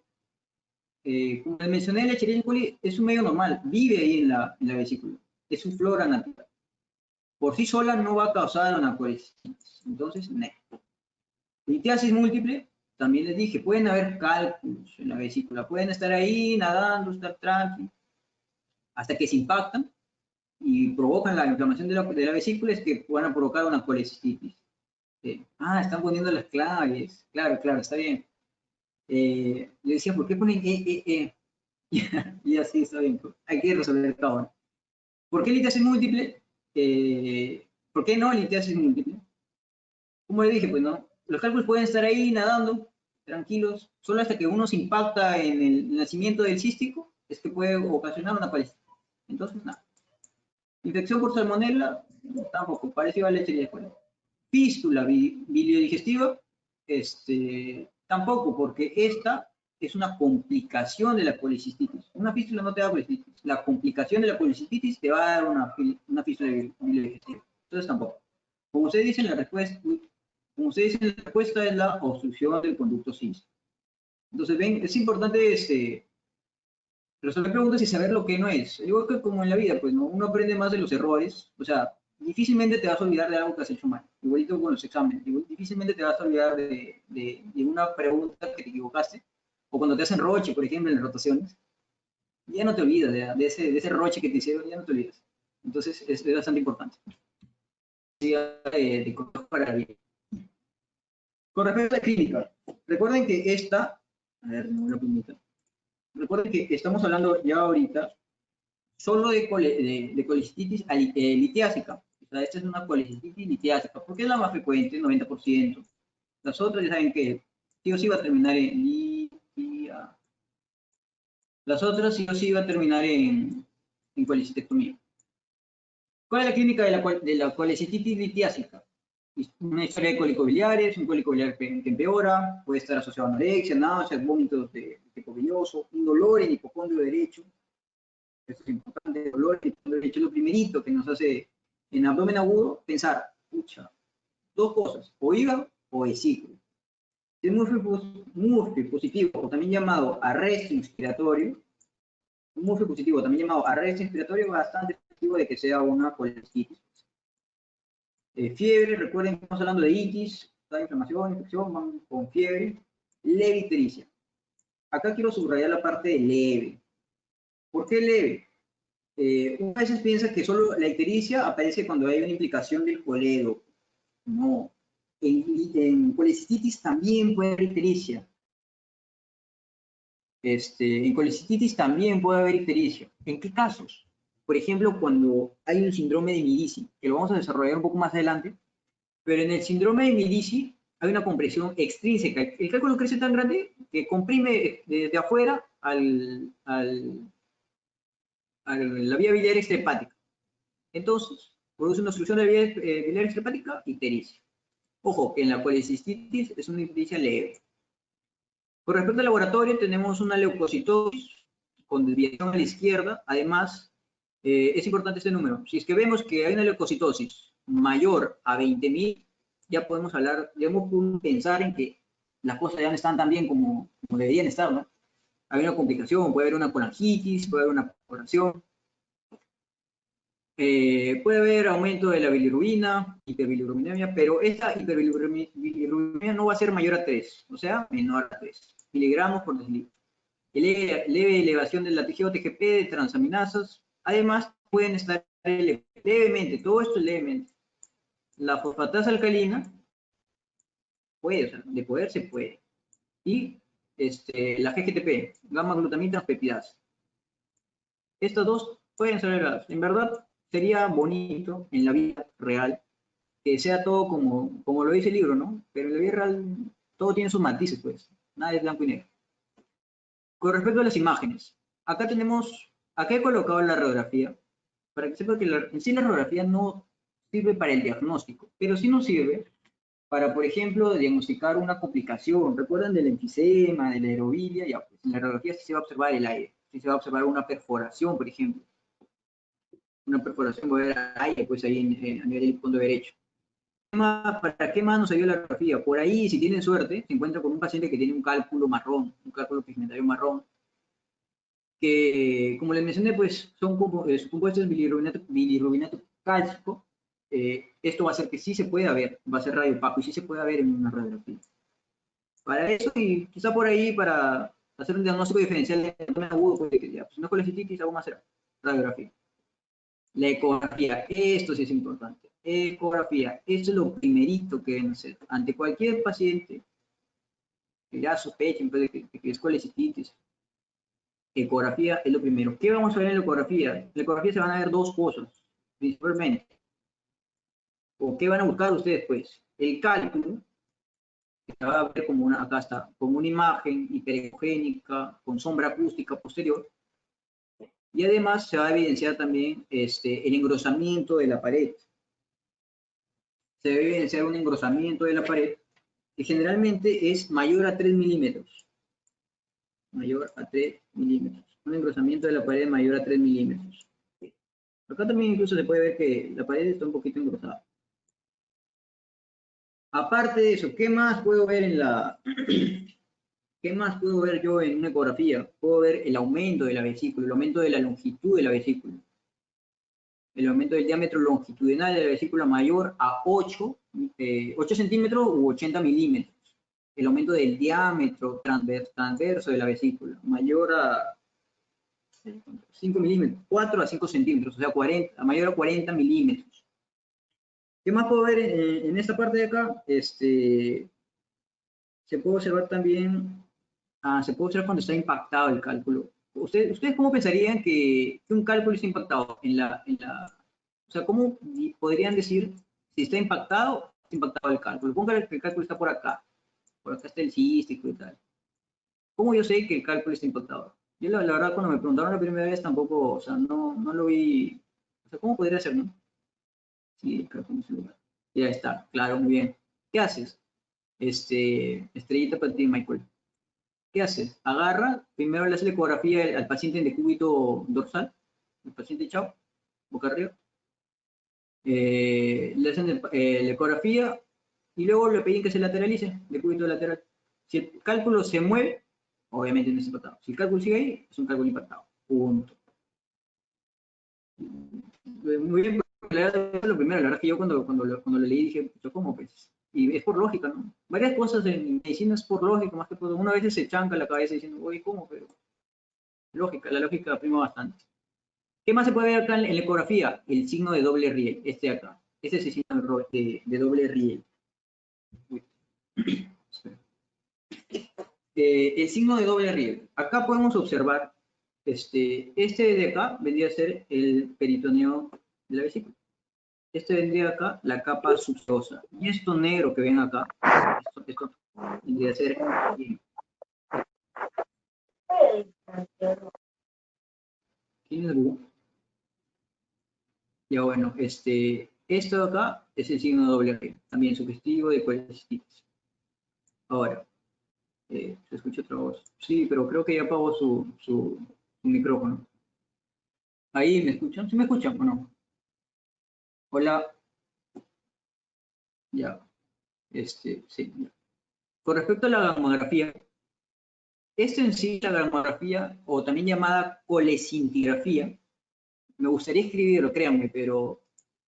Como les mencioné, el Escherichia coli es un medio normal, vive ahí en la vesícula. Es su flora natural. Por sí sola no va a causar una colecistitis. Entonces, no. Litiasis múltiple, también les dije, pueden haber cálculos en la vesícula. Pueden estar ahí nadando, estar tranquilos, hasta que se impactan y provocan la inflamación de la vesícula, es que van a provocar una colecistitis. Están poniendo las claves. Claro, claro, está bien. Yo decía, ¿por qué ponen y así está bien. Hay que resolver cada uno. ¿Por qué litiasis múltiple? ¿Por qué no litiasis múltiple? Como le dije, pues no. Los cálculos pueden estar ahí nadando, tranquilos, solo hasta que uno se impacta en el nacimiento del cístico, es que puede ocasionar una parálisis. Entonces, nada. Infección por salmonella, tampoco, parecido a la Escherichia coli. Fístula biliodigestiva, tampoco, porque esta es una complicación de la colecistitis. Una fístula no te da colecistitis. La complicación de la colecistitis te va a dar una fístula biliodigestiva. Entonces tampoco. Como ustedes dicen, la respuesta es la obstrucción del conducto cístico. Entonces, ven, es importante resolver preguntas y saber lo que no es. Igual que como en la vida, pues, ¿no? Uno aprende más de los errores. O sea, difícilmente te vas a olvidar de algo que has hecho mal. Igualito con los exámenes. Difícilmente te vas a olvidar de una pregunta que te equivocaste. O cuando te hacen roche, por ejemplo, en las rotaciones. Ya no te olvidas de ese roche que te hicieron, ya no te olvidas. Entonces, es bastante importante. De para la vida. Con respecto a la clínica, recuerden que esta, a ver, no lo permito. Recuerden que estamos hablando ya ahorita solo de colecistitis litiásica. O sea, esta es una colecistitis litiásica, porque es la más frecuente, 90%. Las otras ya saben que sí o sí va a terminar en litia. Las otras sí o sí va a terminar en colecistectomía. ¿Cuál es la clínica de la colecistitis litiásica? Una historia de cólicos biliares, un cólico biliar que empeora, puede estar asociado a anorexia, náuseas, vómitos de tipo bilioso, un dolor en hipocondrio derecho. Esto es importante, el dolor en hipocondrio derecho es lo primerito que nos hace en abdomen agudo pensar, pucha, dos cosas, o hígado o vesícula. Si es Murphy positivo, o también llamado arresto inspiratorio, un Murphy positivo, también llamado arresto inspiratorio, es bastante positivo de que sea una colecistitis. Fiebre, recuerden que estamos hablando de itis, inflamación, infección, van con fiebre. Leve ictericia. Acá quiero subrayar la parte de leve. ¿Por qué leve? Uno a veces piensa que solo la ictericia aparece cuando hay una implicación del coledo. No. En colecistitis también puede haber ictericia. En colecistitis también puede haber ictericia. ¿En qué casos? por ejemplo, cuando hay un síndrome de Medici, que lo vamos a desarrollar un poco más adelante, pero en el síndrome de Medici hay una compresión extrínseca. El cálculo crece tan grande que comprime desde afuera a la vía biliar extrahepática. Entonces, produce una obstrucción de la vía biliar extrahepática y ictericia. Ojo, que en la colecistitis es una ictericia leve. Con respecto al laboratorio, tenemos una leucocitosis con desviación a la izquierda. Además, es importante este número. Si es que vemos que hay una leucocitosis mayor a 20.000, ya podemos hablar, debemos pensar en que las cosas ya no están tan bien como deberían estar, ¿no? Hay una complicación, puede haber una colangitis, puede haber una perforación, puede haber aumento de la bilirrubina, hiperbilirrubinemia, pero esta hiperbilirrubinemia no va a ser mayor a 3, o sea, menor a 3 miligramos por decilitro. Leve elevación de la TGO-TGP de transaminasas. Además, pueden estar levemente, todo esto levemente. La fosfatasa alcalina puede, o sea, de poder se puede. Y la GGTP, gamma-glutamina transpeptidasa. Estos dos pueden ser elevados. En verdad, sería bonito en la vida real que sea todo como lo dice el libro, ¿no? Pero en la vida real todo tiene sus matices, pues. Nada es blanco y negro. Con respecto a las imágenes, acá he colocado la radiografía, para que sepa que en sí la radiografía no sirve para el diagnóstico, pero sí nos sirve para, por ejemplo, diagnosticar una complicación. ¿Recuerdan del enfisema, de la aerobilia? Ya, pues en la radiografía sí se va a observar el aire, sí se va a observar una perforación, por ejemplo. Una perforación puede haber aire, pues ahí a nivel del fondo derecho. ¿Para qué más nos ayuda la radiografía? Por ahí, si tienen suerte, se encuentra con un paciente que tiene un cálculo marrón, un cálculo pigmentario marrón, que, como les mencioné, pues son compuestos bilirrubinato cálcico. Esto va a hacer que sí se pueda ver, va a ser radiopaco y sí se pueda ver en una radiografía. Para eso, y quizá por ahí, para hacer un diagnóstico diferencial de abdomen agudo, pues, ya, pues una colecistitis, vamos a hacer radiografía. La ecografía, esto sí es importante. Ecografía, esto es lo primerito que deben hacer. Ante cualquier paciente que ya sospechen pues, de que es colecistitis, ecografía es lo primero. ¿Qué vamos a ver en la ecografía? En la ecografía se van a ver dos cosas, principalmente. ¿O qué van a buscar ustedes, pues? El cálculo, que se va a ver como una, acá está, como una imagen hiperecogénica, con sombra acústica posterior. Y además se va a evidenciar también el engrosamiento de la pared. Se debe evidenciar un engrosamiento de la pared que generalmente es mayor a 3 milímetros. Mayor a 3 milímetros. Un engrosamiento de la pared mayor a 3 milímetros. Acá también incluso se puede ver que la pared está un poquito engrosada. Aparte de eso, ¿qué más puedo ver ¿qué más puedo ver yo en una ecografía? Puedo ver el aumento de la vesícula, el aumento de la longitud de la vesícula. El aumento del diámetro longitudinal de la vesícula mayor a 8 centímetros u 80 milímetros. El aumento del diámetro transverso de la vesícula mayor a 5 milímetros, 4 a 5 centímetros, o sea, mayor a 40 milímetros. ¿Qué más puedo ver en esta parte de acá? Se puede observar también, se puede observar cuando está impactado el cálculo. ¿Ustedes cómo pensarían que un cálculo está impactado? O sea, ¿cómo podrían decir si está impactado el cálculo? Póngale que el cálculo está por acá está el cístico y tal. ¿Cómo yo sé que el cálculo está impactado? Yo la verdad cuando me preguntaron la primera vez tampoco, o sea, no lo vi. O sea, ¿cómo podría ser, no? Sí, el cálculo es el lugar. Ya está, claro, muy bien. ¿Qué haces? Estrellita para ti, Michael. ¿Qué haces? Agarra, primero le hace la ecografía al paciente en decúbito dorsal, el paciente chao, boca arriba. Le hacen la ecografía y luego le piden que se lateralice, decúbito lateral. Si el cálculo se mueve, obviamente no es impactado. Si el cálculo sigue ahí, es un cálculo impactado. Punto. Muy bien, lo primero, la verdad que yo cuando lo leí dije, ¿cómo pues? Y es por lógica, ¿no? Varias cosas en medicina es por lógica, más que por uno a veces se chanca la cabeza diciendo, oye, ¿cómo? Pero lógica, la lógica prima bastante. ¿Qué más se puede ver acá en la ecografía? El signo de doble riel, este de acá. Este es el signo de doble riel. El signo de doble riel. Acá podemos observar este de acá vendría a ser el peritoneo de la vesícula. Este vendría acá la capa subseosa. Y esto negro que ven acá, esto vendría a ser ¿quién es Google? Ya bueno, esto de acá es el signo doble R, también sugestivo de colecistitis. Ahora, se escucha otra voz. Sí, pero creo que ya apagó su micrófono. Ahí, ¿me escuchan? ¿Sí me escuchan o no? Hola. Ya, sí. Ya. Con respecto a la gamografía, esto en sí, la gamografía, o también llamada colecintigrafía, me gustaría escribirlo, créanme, pero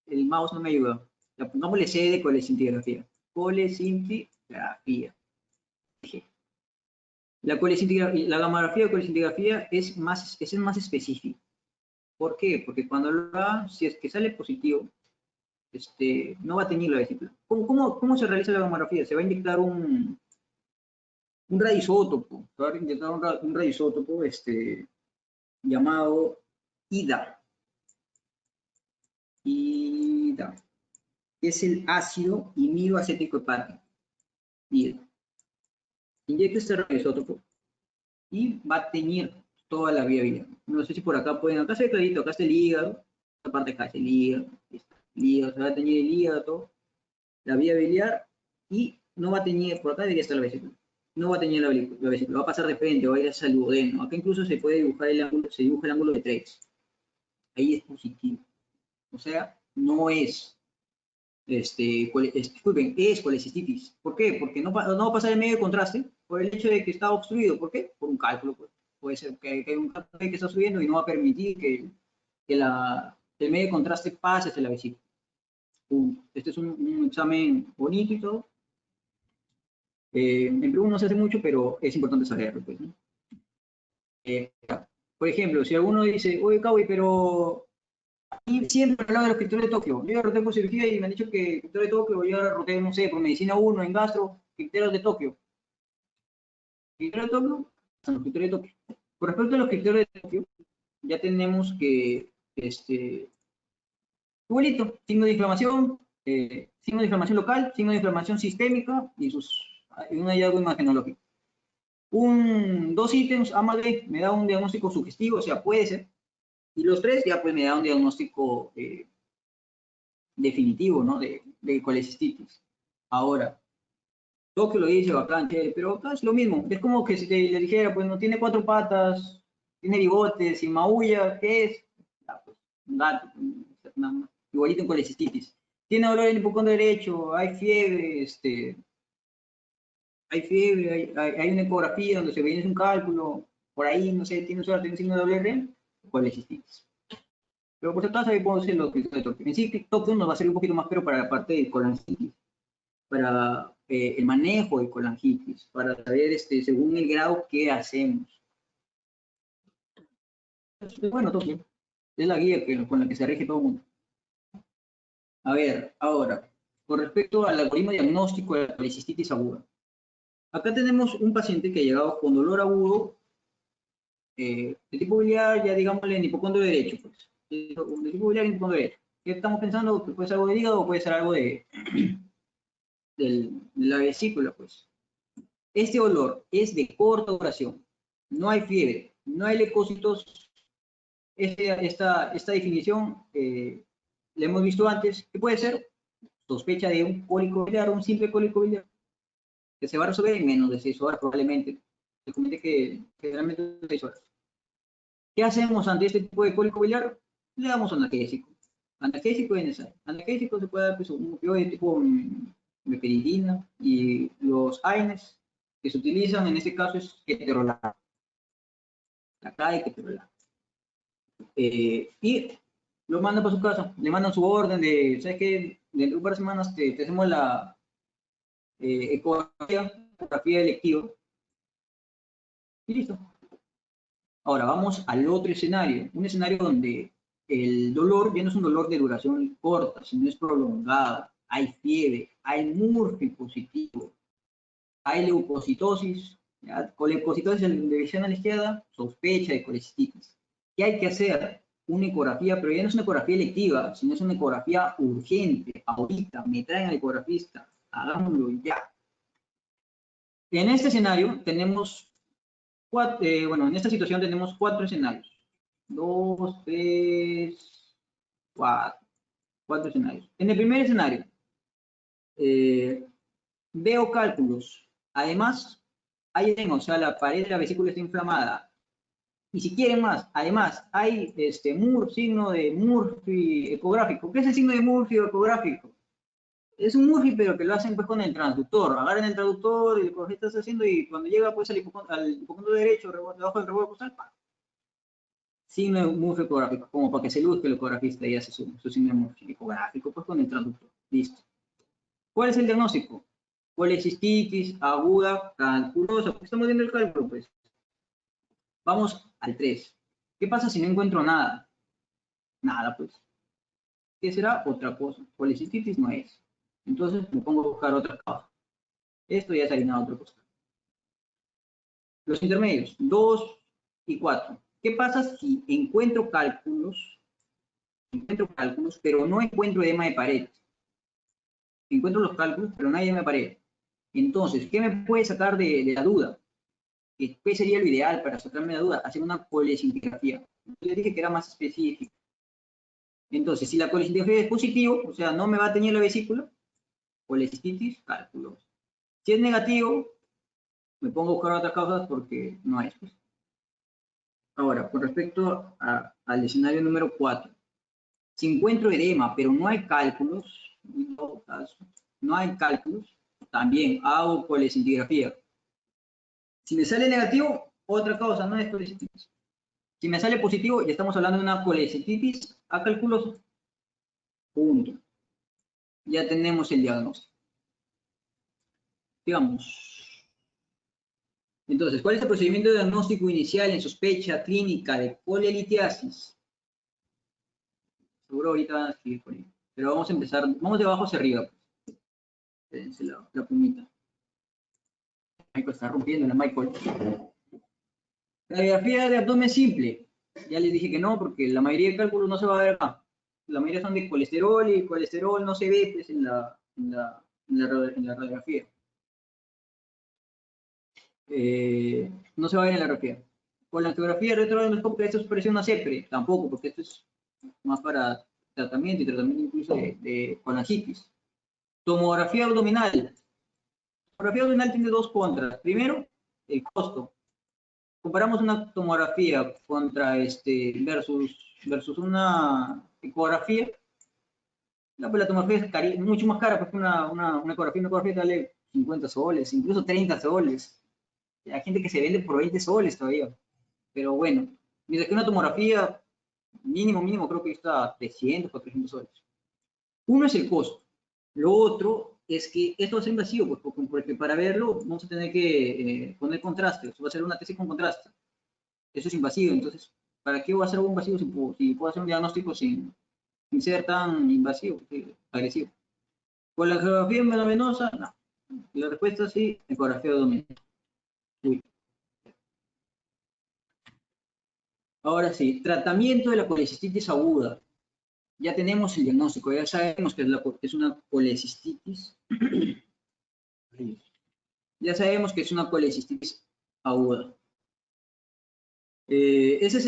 el mouse no me ayuda. La pongámosle C de colecintigrafía. Colecintigrafía. La gamografía de colecintigrafía es más específica. ¿Por qué? Porque cuando lo haga, si es que sale positivo, no va a teñir la vesícula. ¿Cómo se realiza la gamografía? Se va a inyectar un radioisótopo, se va a inyectar un radioisótopo llamado IDA. IDA, que es el ácido imidoacético hepático. IDA. Inyecta este radioisótopo y va a teñir toda la vía biliar. No sé si por acá pueden, acá se ve clarito, acá está el hígado, esta parte acá es el hígado, se va a teñir el hígado, la vía biliar, y no va a teñir, por acá debería estar la vesícula, no va a teñir la vesícula, va a pasar de frente, va a ir hacia el duodeno. Acá incluso se puede dibujar el ángulo, se dibuja el ángulo de Trex. Ahí es positivo. O sea, no es, disculpen, es colecistitis. ¿Por qué? Porque no va a pasar el medio de contraste por el hecho de que está obstruido. ¿Por qué? Por un cálculo. Pues. Puede ser que hay un cálculo que está subiendo y no va a permitir que el medio de contraste pase hacia la vesícula. Este es un examen bonito y todo. En Perú no se hace mucho, pero es importante saberlo. Pues, ¿no? Por ejemplo, si alguno dice, oye, Kawi, pero siempre hablaba de los escritores de Tokio. Yo ya roté por cirugía y me han dicho que escritores de Tokio, yo ahora roté, no sé, por medicina 1, en gastro, escritores de Tokio. ¿Escritores de Tokio? Son los escritores de Tokio. Con respecto a los escritores de Tokio, ya tenemos que, igualito, signo de inflamación local, signo de inflamación sistémica y un hallazgo imagenológico. Dos ítems, A más B, me da un diagnóstico sugestivo, o sea, puede ser. Y los tres ya pues me da un diagnóstico definitivo, ¿no? De colecistitis. Ahora, todo que lo dice bacán, chévere, pero acá es lo mismo. Es como que si le dijera, pues no tiene 4 patas, tiene bigotes y maulla, ¿qué es? Ya, pues, un gato, nada más. Igualito en colecistitis. Tiene dolor en el hipocondrio derecho, hay fiebre, hay una ecografía donde se ve un cálculo, por ahí, no sé, tiene suerte, tiene un signo de WR, colecistitis. Pero por si acaso ahí podemos decir lo que de Tokio. En sí, Tokio nos va a servir un poquito más, pero para la parte de colangitis, para el manejo de colangitis, para saber según el grado qué hacemos. Bueno, Tokio es la guía con la que se rige todo el mundo. A ver, ahora, con respecto al algoritmo diagnóstico de la colecistitis aguda. Acá tenemos un paciente que ha llegado con dolor agudo de tipo biliar, ya digámosle en hipocondrio derecho, pues. De tipo biliar en hipocondrio derecho. ¿Qué estamos pensando? Que puede ser algo de hígado o puede ser algo de la vesícula, pues. Este dolor es de corta duración, no hay fiebre, no hay leucocitos. Esta definición la hemos visto antes, que puede ser sospecha de un cólico biliar, un simple cólico biliar, que se va a resolver en menos de 6 horas probablemente. Se comete que generalmente 6 horas. ¿Qué hacemos ante este tipo de cólico biliar? Le damos analgésico. Analgésico es necesario. Analgésico se puede dar pues, un opioide tipo meperidina y los AINES que se utilizan en este caso es ketorolaco. La CAE y ketorolaco. Y lo mandan para su casa. Le mandan su orden de, ¿sabes qué? Dentro de un par de semanas te hacemos la ecografía electiva. Y listo. Ahora vamos al otro escenario. Un escenario donde el dolor ya no es un dolor de duración corta, sino es prolongada. Hay fiebre, hay Murphy positivo, hay leucocitosis ¿Ya? Colecocitosis de visión a la izquierda, sospecha de colecistitis. ¿Qué hay que hacer? Una ecografía, pero ya no es una ecografía electiva, sino es una ecografía urgente. Ahorita me traen al ecografista, hagámoslo ya. En este escenario tenemos bueno, en esta situación tenemos 4 escenarios. 2, 3, 4 escenarios. En el primer escenario, veo cálculos. Además, hay edema, o sea, la pared de la vesícula está inflamada. Y si quieren más, además, hay signo de Murphy ecográfico. ¿Qué es el signo de Murphy ecográfico? Es un Murphy, pero que lo hacen pues con el transductor. Agarran el transductor y lo que estás haciendo y cuando llega pues al hipocondrio derecho, debajo del rebote postal, signo de Murphy ecográfico, como para que se luzca el ecografista y hace su signo de Murphy ecográfico, pues con el transductor. Listo. ¿Cuál es el diagnóstico? Colecistitis aguda calculosa. ¿Por qué estamos viendo el cálculo? Pues vamos al 3. ¿Qué pasa si no encuentro nada? Nada, pues. ¿Qué será? Otra cosa. Colecistitis no es. Entonces me pongo a buscar otra causa. Esto ya es alineado a otro costado. Los intermedios, 2 y 4. ¿Qué pasa si encuentro cálculos, pero no encuentro edema de pared? Encuentro los cálculos, pero no hay edema de pared. Entonces, ¿qué me puede sacar de la duda? ¿Qué sería lo ideal para sacarme la duda? Hacer una colecintigrafía. Yo dije que era más específico. Entonces, si la colecintigrafía es positivo, o sea, no me va a teñir la vesícula, colecistitis, cálculos. Si es negativo, me pongo a buscar otras causas porque no hay. Pues. Ahora, con respecto al escenario número 4, si encuentro edema, pero no hay cálculos, en todo caso, no hay cálculos, también hago colecintigrafía. Si me sale negativo, otra causa, no es colecistitis. Si me sale positivo, ya estamos hablando de una colecistitis a cálculos, punto. Ya tenemos el diagnóstico. Digamos. Entonces, ¿cuál es el procedimiento diagnóstico inicial en sospecha clínica de colelitiasis? Seguro ahorita van a escribir por ahí. Pero vamos a empezar, vamos de abajo hacia arriba. Espérense la pumita. Michael está rompiendo la Michael. Radiografía de abdomen simple. Ya les dije que no, porque la mayoría de cálculos no se va a ver acá. La mayoría son de colesterol y el colesterol no se ve pues, en la radiografía. No se va a ver en la radiografía. Con la angiografía retroendoscópica, esto parece una CEPRE, tampoco, porque esto es más para tratamiento y tratamiento incluso de colangitis. Tomografía abdominal. La tomografía abdominal tiene 2 contras. Primero, el costo. Comparamos una tomografía contra versus una ecografía. La tomografía es mucho más cara, porque una ecografía vale 50 soles, incluso 30 soles. Hay gente que se vende por 20 soles todavía. Pero bueno, mientras que una tomografía, mínimo, creo que está 300, 400 soles. Uno es el costo. Lo otro es que esto va a ser invasivo, pues, porque para verlo vamos a tener que poner contraste. Eso va a ser una tesis con contraste. Eso es invasivo. Entonces, ¿para qué voy a hacer algo invasivo si puedo hacer un diagnóstico sin ser tan invasivo, agresivo? Con la ecografía venosa, no. La respuesta es sí, ecografía abdominal. Ahora sí, tratamiento de la colecistitis aguda. Ya tenemos el diagnóstico, ya sabemos que es una colecistitis. Ya sabemos que es una colecistitis aguda. Este es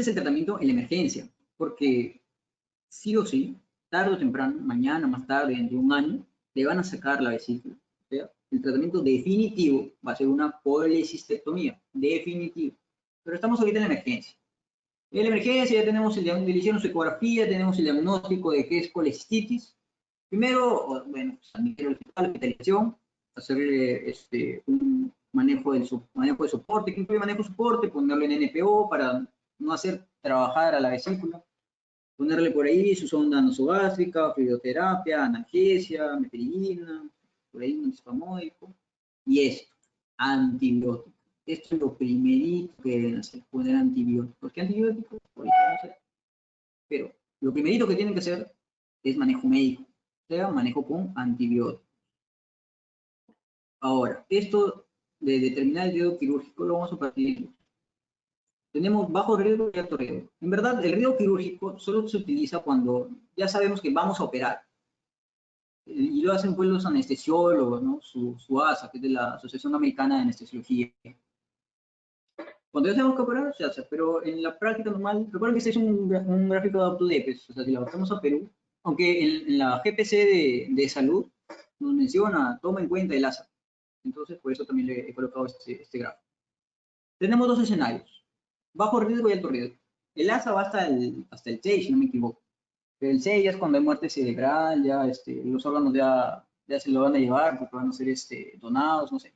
el tratamiento en la emergencia, porque sí o sí, tarde o temprano, mañana, más tarde, dentro de un año, le van a sacar la vesícula. O sea, el tratamiento definitivo va a ser una colecistectomía, definitivo. Pero estamos ahorita en la emergencia. En la emergencia ya tenemos le hicieron su ecografía, tenemos el diagnóstico de qué es colecistitis. Primero, bueno, admitir el hospital, hospitalización, hacerle un manejo de soporte, que incluye manejo de soporte, ponerlo en NPO para no hacer trabajar a la vesícula, ponerle por ahí su sonda nasogástrica, fluidoterapia, analgesia, meperidina, por ahí un antispasmódico, y esto, antibiótico. Esto es lo primerito que deben hacer, poner antibióticos. ¿Por qué antibióticos? Ahorita no sé. Pero lo primerito que tienen que hacer es manejo médico, o sea, manejo con antibióticos. Ahora, esto de determinar el riesgo quirúrgico lo vamos a partir. Tenemos bajo riesgo y alto riesgo. En verdad, el riesgo quirúrgico solo se utiliza cuando ya sabemos que vamos a operar. Y lo hacen pues los anestesiólogos, ¿no? Su ASA, que es de la Asociación Americana de Anestesiología. Cuando ya sabemos que operar, se hace, pero en la práctica normal, recuerden que este es un gráfico de AutoDepes, o sea, si lo adaptamos a Perú, aunque en la GPC de salud nos menciona, toma en cuenta el ASA. Entonces, por eso también le he colocado este gráfico. Tenemos dos escenarios, bajo riesgo y alto riesgo. El ASA va hasta el 6, si no me equivoco. Pero el 6 ya es cuando hay muerte cerebral, ya los órganos ya se lo van a llevar porque van a ser donados, no sé.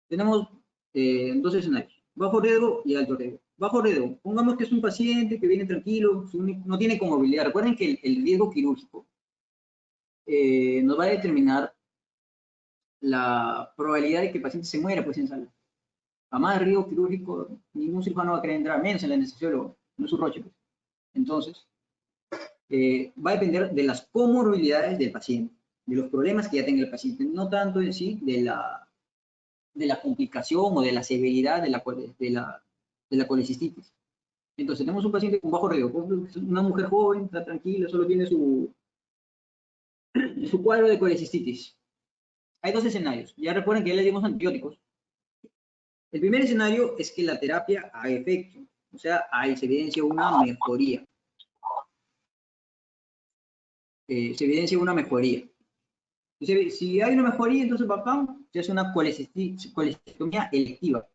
Tenemos dos escenarios, bajo riesgo y alto riesgo. Bajo riesgo, pongamos que es un paciente que viene tranquilo, no tiene comorbilidad. Recuerden que el riesgo quirúrgico nos va a determinar la probabilidad de que el paciente se muera pues en sala. A más riesgo quirúrgico, ningún cirujano va a querer entrar, menos el anestesiólogo, no es un roche. Pues. Entonces, va a depender de las comorbilidades del paciente, de los problemas que ya tenga el paciente, no tanto en sí de la complicación o de la severidad de la colecistitis. Entonces, tenemos un paciente con bajo riesgo, una mujer joven, está tranquila, solo tiene su cuadro de colecistitis. Hay dos escenarios. Ya recuerden que ya le dimos antibióticos. El primer escenario es que la terapia haga efecto, o sea, ahí se evidencia una mejoría. Se evidencia una mejoría. Si hay una mejoría, entonces bacán, se hace una colecistectomía electiva.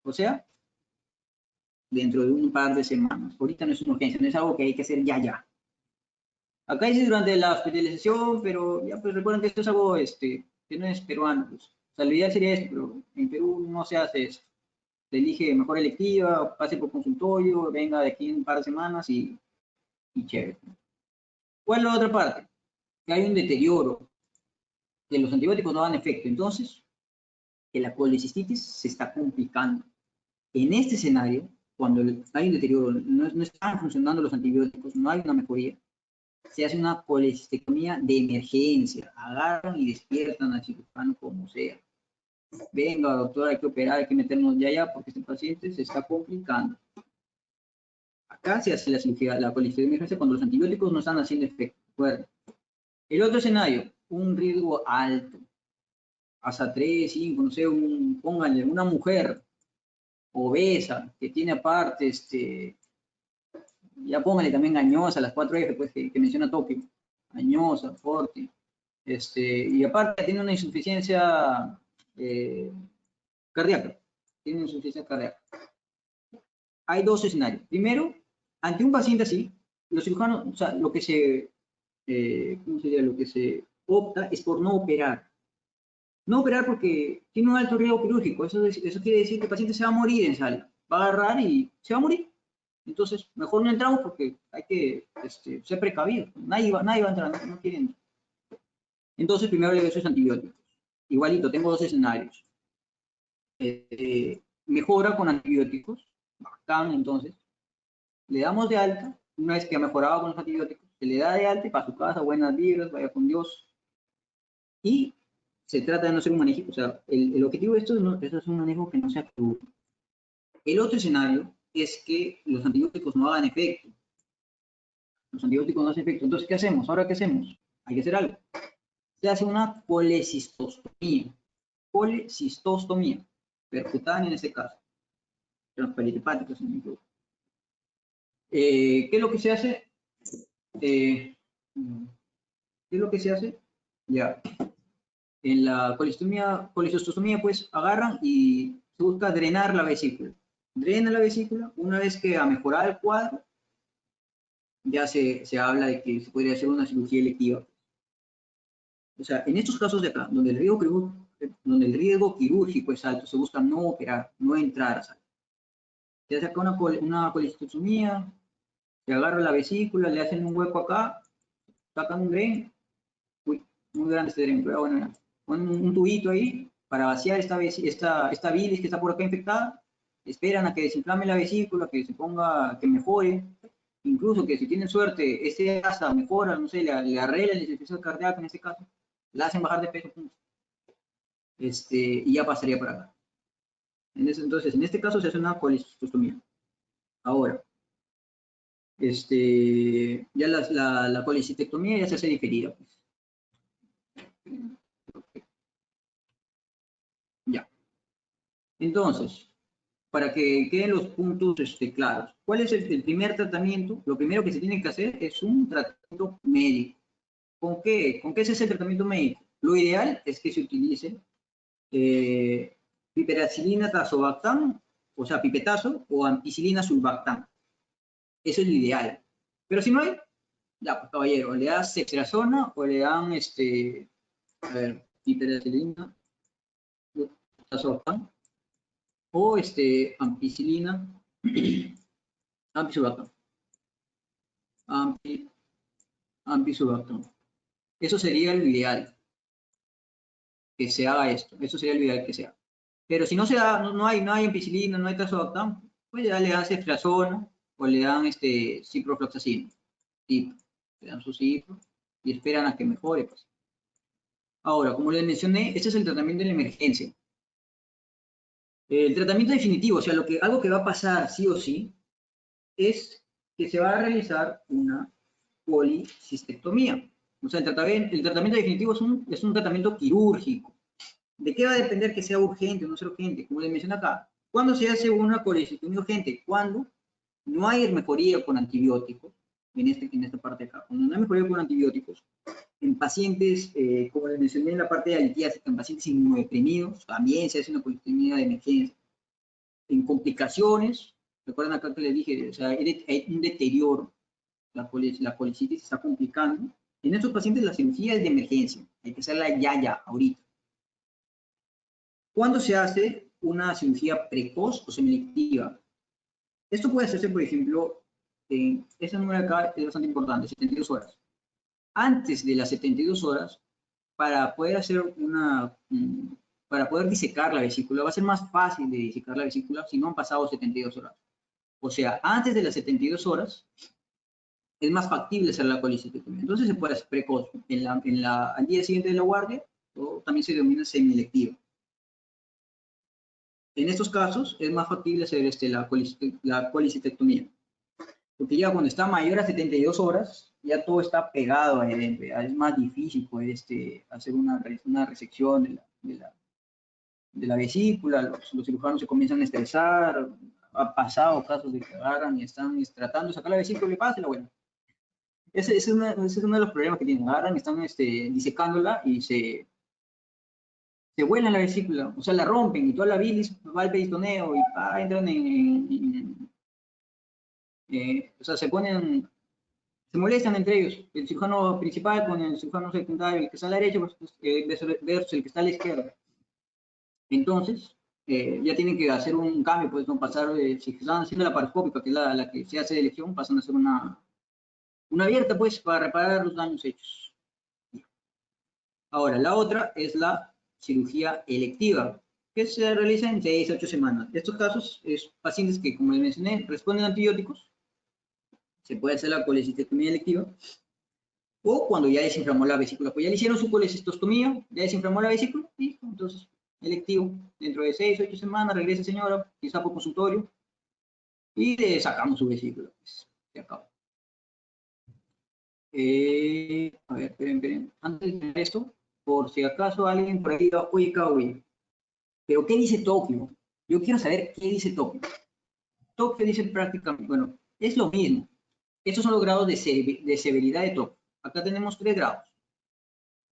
O sea, dentro de un par de semanas. Ahorita no es una urgencia, no es algo que hay que hacer ya. Acá dice durante la hospitalización, pero ya pues recuerden que esto es algo que no es peruano. Pues. O sea, lo ideal sería esto, pero en Perú no se hace esto. Se elige mejor electiva, pase por consultorio, venga de aquí en un par de semanas y chévere. ¿Cuál es la otra parte? Que hay un deterioro, que los antibióticos no dan efecto. Entonces, que la colecistitis se está complicando. En este escenario, cuando hay un deterioro, no están funcionando los antibióticos, no hay una mejoría, se hace una colecistectomía de emergencia. Agarran y despiertan al cirujano como sea. Venga, doctor, hay que operar, hay que meternos ya, porque este paciente se está complicando. Acá se hace la cirugía, la colecistectomía de emergencia cuando los antibióticos no están haciendo efecto. Bueno, el otro escenario, un riesgo alto. Hasta 3, 5, no sé, pónganle una mujer obesa, que tiene aparte, ya póngale también añosa, las 4F, pues, que menciona Tokio, añosa, fuerte, y aparte tiene una insuficiencia cardíaca, tiene insuficiencia cardíaca. Hay dos escenarios. Primero, ante un paciente así, los cirujanos, o sea, lo que se opta es por no operar. No operar porque tiene un alto riesgo quirúrgico. Eso quiere decir que el paciente se va a morir en sala. Va a agarrar y se va a morir. Entonces, mejor no entramos porque hay que ser precavidos. Nadie va a entrar, no quieren. Entonces, primero le doy sus antibióticos. Igualito, tengo dos escenarios. Mejora con antibióticos. Bacán, entonces. Le damos de alta. Una vez que ha mejorado con los antibióticos, se le da de alta y para su casa, buenas vibras, vaya con Dios. Y se trata de no ser un manejo, o sea, el objetivo de esto es un manejo que no sea crudo. El otro escenario es que los antibióticos no hagan efecto. Los antibióticos no hacen efecto. Entonces, ¿qué hacemos? ¿Ahora qué hacemos? Hay que hacer algo. Se hace una colecistostomía. Colecistostomía. Percutánea en este caso. Transperihepática, si no me equivoco. ¿Qué es lo que se hace? ¿Qué es lo que se hace? Ya. En la colecistostomía, pues agarran y se busca drenar la vesícula. Drena la vesícula. Una vez que ha mejorado el cuadro, ya se habla de que se podría hacer una cirugía electiva. O sea, en estos casos de acá, donde el riesgo quirúrgico es alto, se busca no operar, no entrar a sala. Se hace acá una colecistostomía, se agarra la vesícula, le hacen un hueco acá, sacan un dren. Uy, muy grande este dren, pero bueno, ponen un tubito ahí para vaciar esta bilis que está por acá infectada. Esperan a que desinflame la vesícula, que se ponga, que mejore. Incluso que si tienen suerte, ese asa mejora, no sé, le arregla la insuficiencia cardíaca en este caso, la hacen bajar de peso. y ya pasaría por acá. Entonces, en este caso se hace una colecistostomía. Ahora, ya la colecistectomía ya se hace diferida. Pues. Ya. Entonces, para que queden los puntos claros, ¿cuál es el primer tratamiento? Lo primero que se tiene que hacer es un tratamiento médico. ¿Con qué? ¿Con qué es ese tratamiento médico? Lo ideal es que se utilice piperacilina tazobactam, o sea, pipetazo, o ampicilina sulbactam. Eso es lo ideal. Pero si no hay, ya, pues caballero, le das ceftriaxona o le dan, a ver, piperacilina tazobactam, o ampicilina, ampicilbactam, ampicilbactam. Eso sería lo ideal, que se haga esto. Eso sería lo ideal que se haga. Pero si no se da, no hay ampicilina, no hay tazobactam, pues ya le dan ceftriaxona o le dan ciprofloxacina. Le dan su cipro y esperan a que mejore. Pues. Ahora, como les mencioné, este es el tratamiento de la emergencia. El tratamiento definitivo, o sea, algo que va a pasar sí o sí, es que se va a realizar una policistectomía. O sea, el tratamiento definitivo es un tratamiento quirúrgico. ¿De qué va a depender que sea urgente o no sea urgente? Como les mencioné acá, ¿cuándo se hace una policistectomía urgente? Cuando no hay mejoría con antibióticos, en esta parte de acá, cuando no hay mejoría con antibióticos, en pacientes, como les mencioné en la parte de la litiasis, en pacientes inmunodeprimidos, también se hace una policistectomía de emergencia. En complicaciones, recuerdan acá que les dije, o sea, hay un deterioro, la policitis se está complicando. En estos pacientes la cirugía es de emergencia, hay que hacerla ya, ahorita. ¿Cuándo se hace una cirugía precoz o semilectiva? Esto puede hacerse, por ejemplo, ese número acá es bastante importante, 72 horas. Antes de las 72 horas, para poder para poder disecar la vesícula, va a ser más fácil de disecar la vesícula si no han pasado 72 horas. O sea, antes de las 72 horas, es más factible hacer la colecistectomía. Entonces se puede hacer precoz al día siguiente de la guardia, o también se denomina semilectiva. En estos casos es más factible hacer la colecistectomía. Porque ya cuando está mayor a 72 horas, ya todo está pegado, es más difícil poder hacer una resección de la vesícula, los cirujanos se comienzan a estresar, ha pasado casos de que agarran y están tratando de sacar la vesícula y pasa la buena. Ese es uno de los problemas que tienen, agarran, están disecándola y se vuelan la vesícula, o sea, la rompen y toda la bilis va al peritoneo y entran o sea, se molestan entre ellos, el cirujano principal con el cirujano secundario, el que está a la derecha versus el que está a la izquierda. Entonces, ya tienen que hacer un cambio, pues no pasar, si están haciendo la paroscópica, que es la que se hace de elección, pasan a hacer una abierta, pues, para reparar los daños hechos. Ahora, la otra es la cirugía electiva, que se realiza en 6 a 8 semanas. Estos casos es pacientes que, como les mencioné, responden a antibióticos, se puede hacer la colecistectomía electiva, o cuando ya desinflamó la vesícula, pues ya le hicieron su colecistostomía, ya desinflamó la vesícula, y entonces, electivo, dentro de 6 o 8 semanas, regresa señora, quizá por consultorio, y le sacamos su vesícula, pues, se acabó. A ver, esperen, antes de esto, por si acaso alguien por ahí diga, oye, Kawi, pero ¿qué dice Tokio? Yo quiero saber qué dice Tokio. Tokio dice prácticamente, bueno, es lo mismo. Estos son los grados de severidad de Tokio. Acá tenemos 3 grados.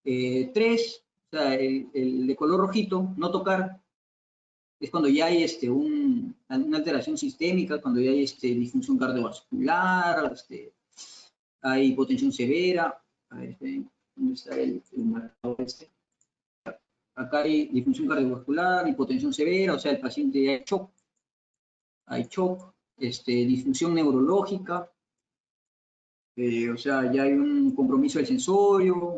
3, o sea, el de color rojito, no tocar, es cuando ya hay una alteración sistémica, cuando ya hay disfunción cardiovascular, hay hipotensión severa. A ver, ¿dónde está el marcador Acá hay disfunción cardiovascular, hipotensión severa, o sea, el paciente hay shock, disfunción neurológica, o sea, ya hay un compromiso del sensorio,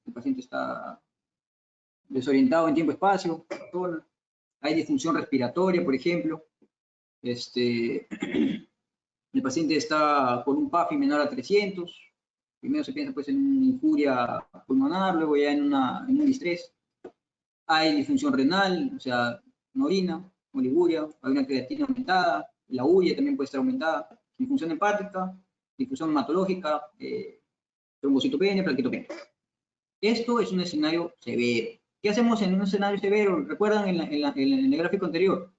el paciente está desorientado en tiempo-espacio, hay disfunción respiratoria, por ejemplo, el paciente está con un PAFI menor a 300, primero se piensa pues en una infuria pulmonar, luego ya en un distrés. Hay disfunción renal, o sea, no orina, oliguria, hay una creatina aumentada, la urea también puede estar aumentada, disfunción hepática, disfunción hematológica, trombocitopenia, plaquetopenia. Esto es un escenario severo. ¿Qué hacemos en un escenario severo? ¿Recuerdan en el gráfico anterior?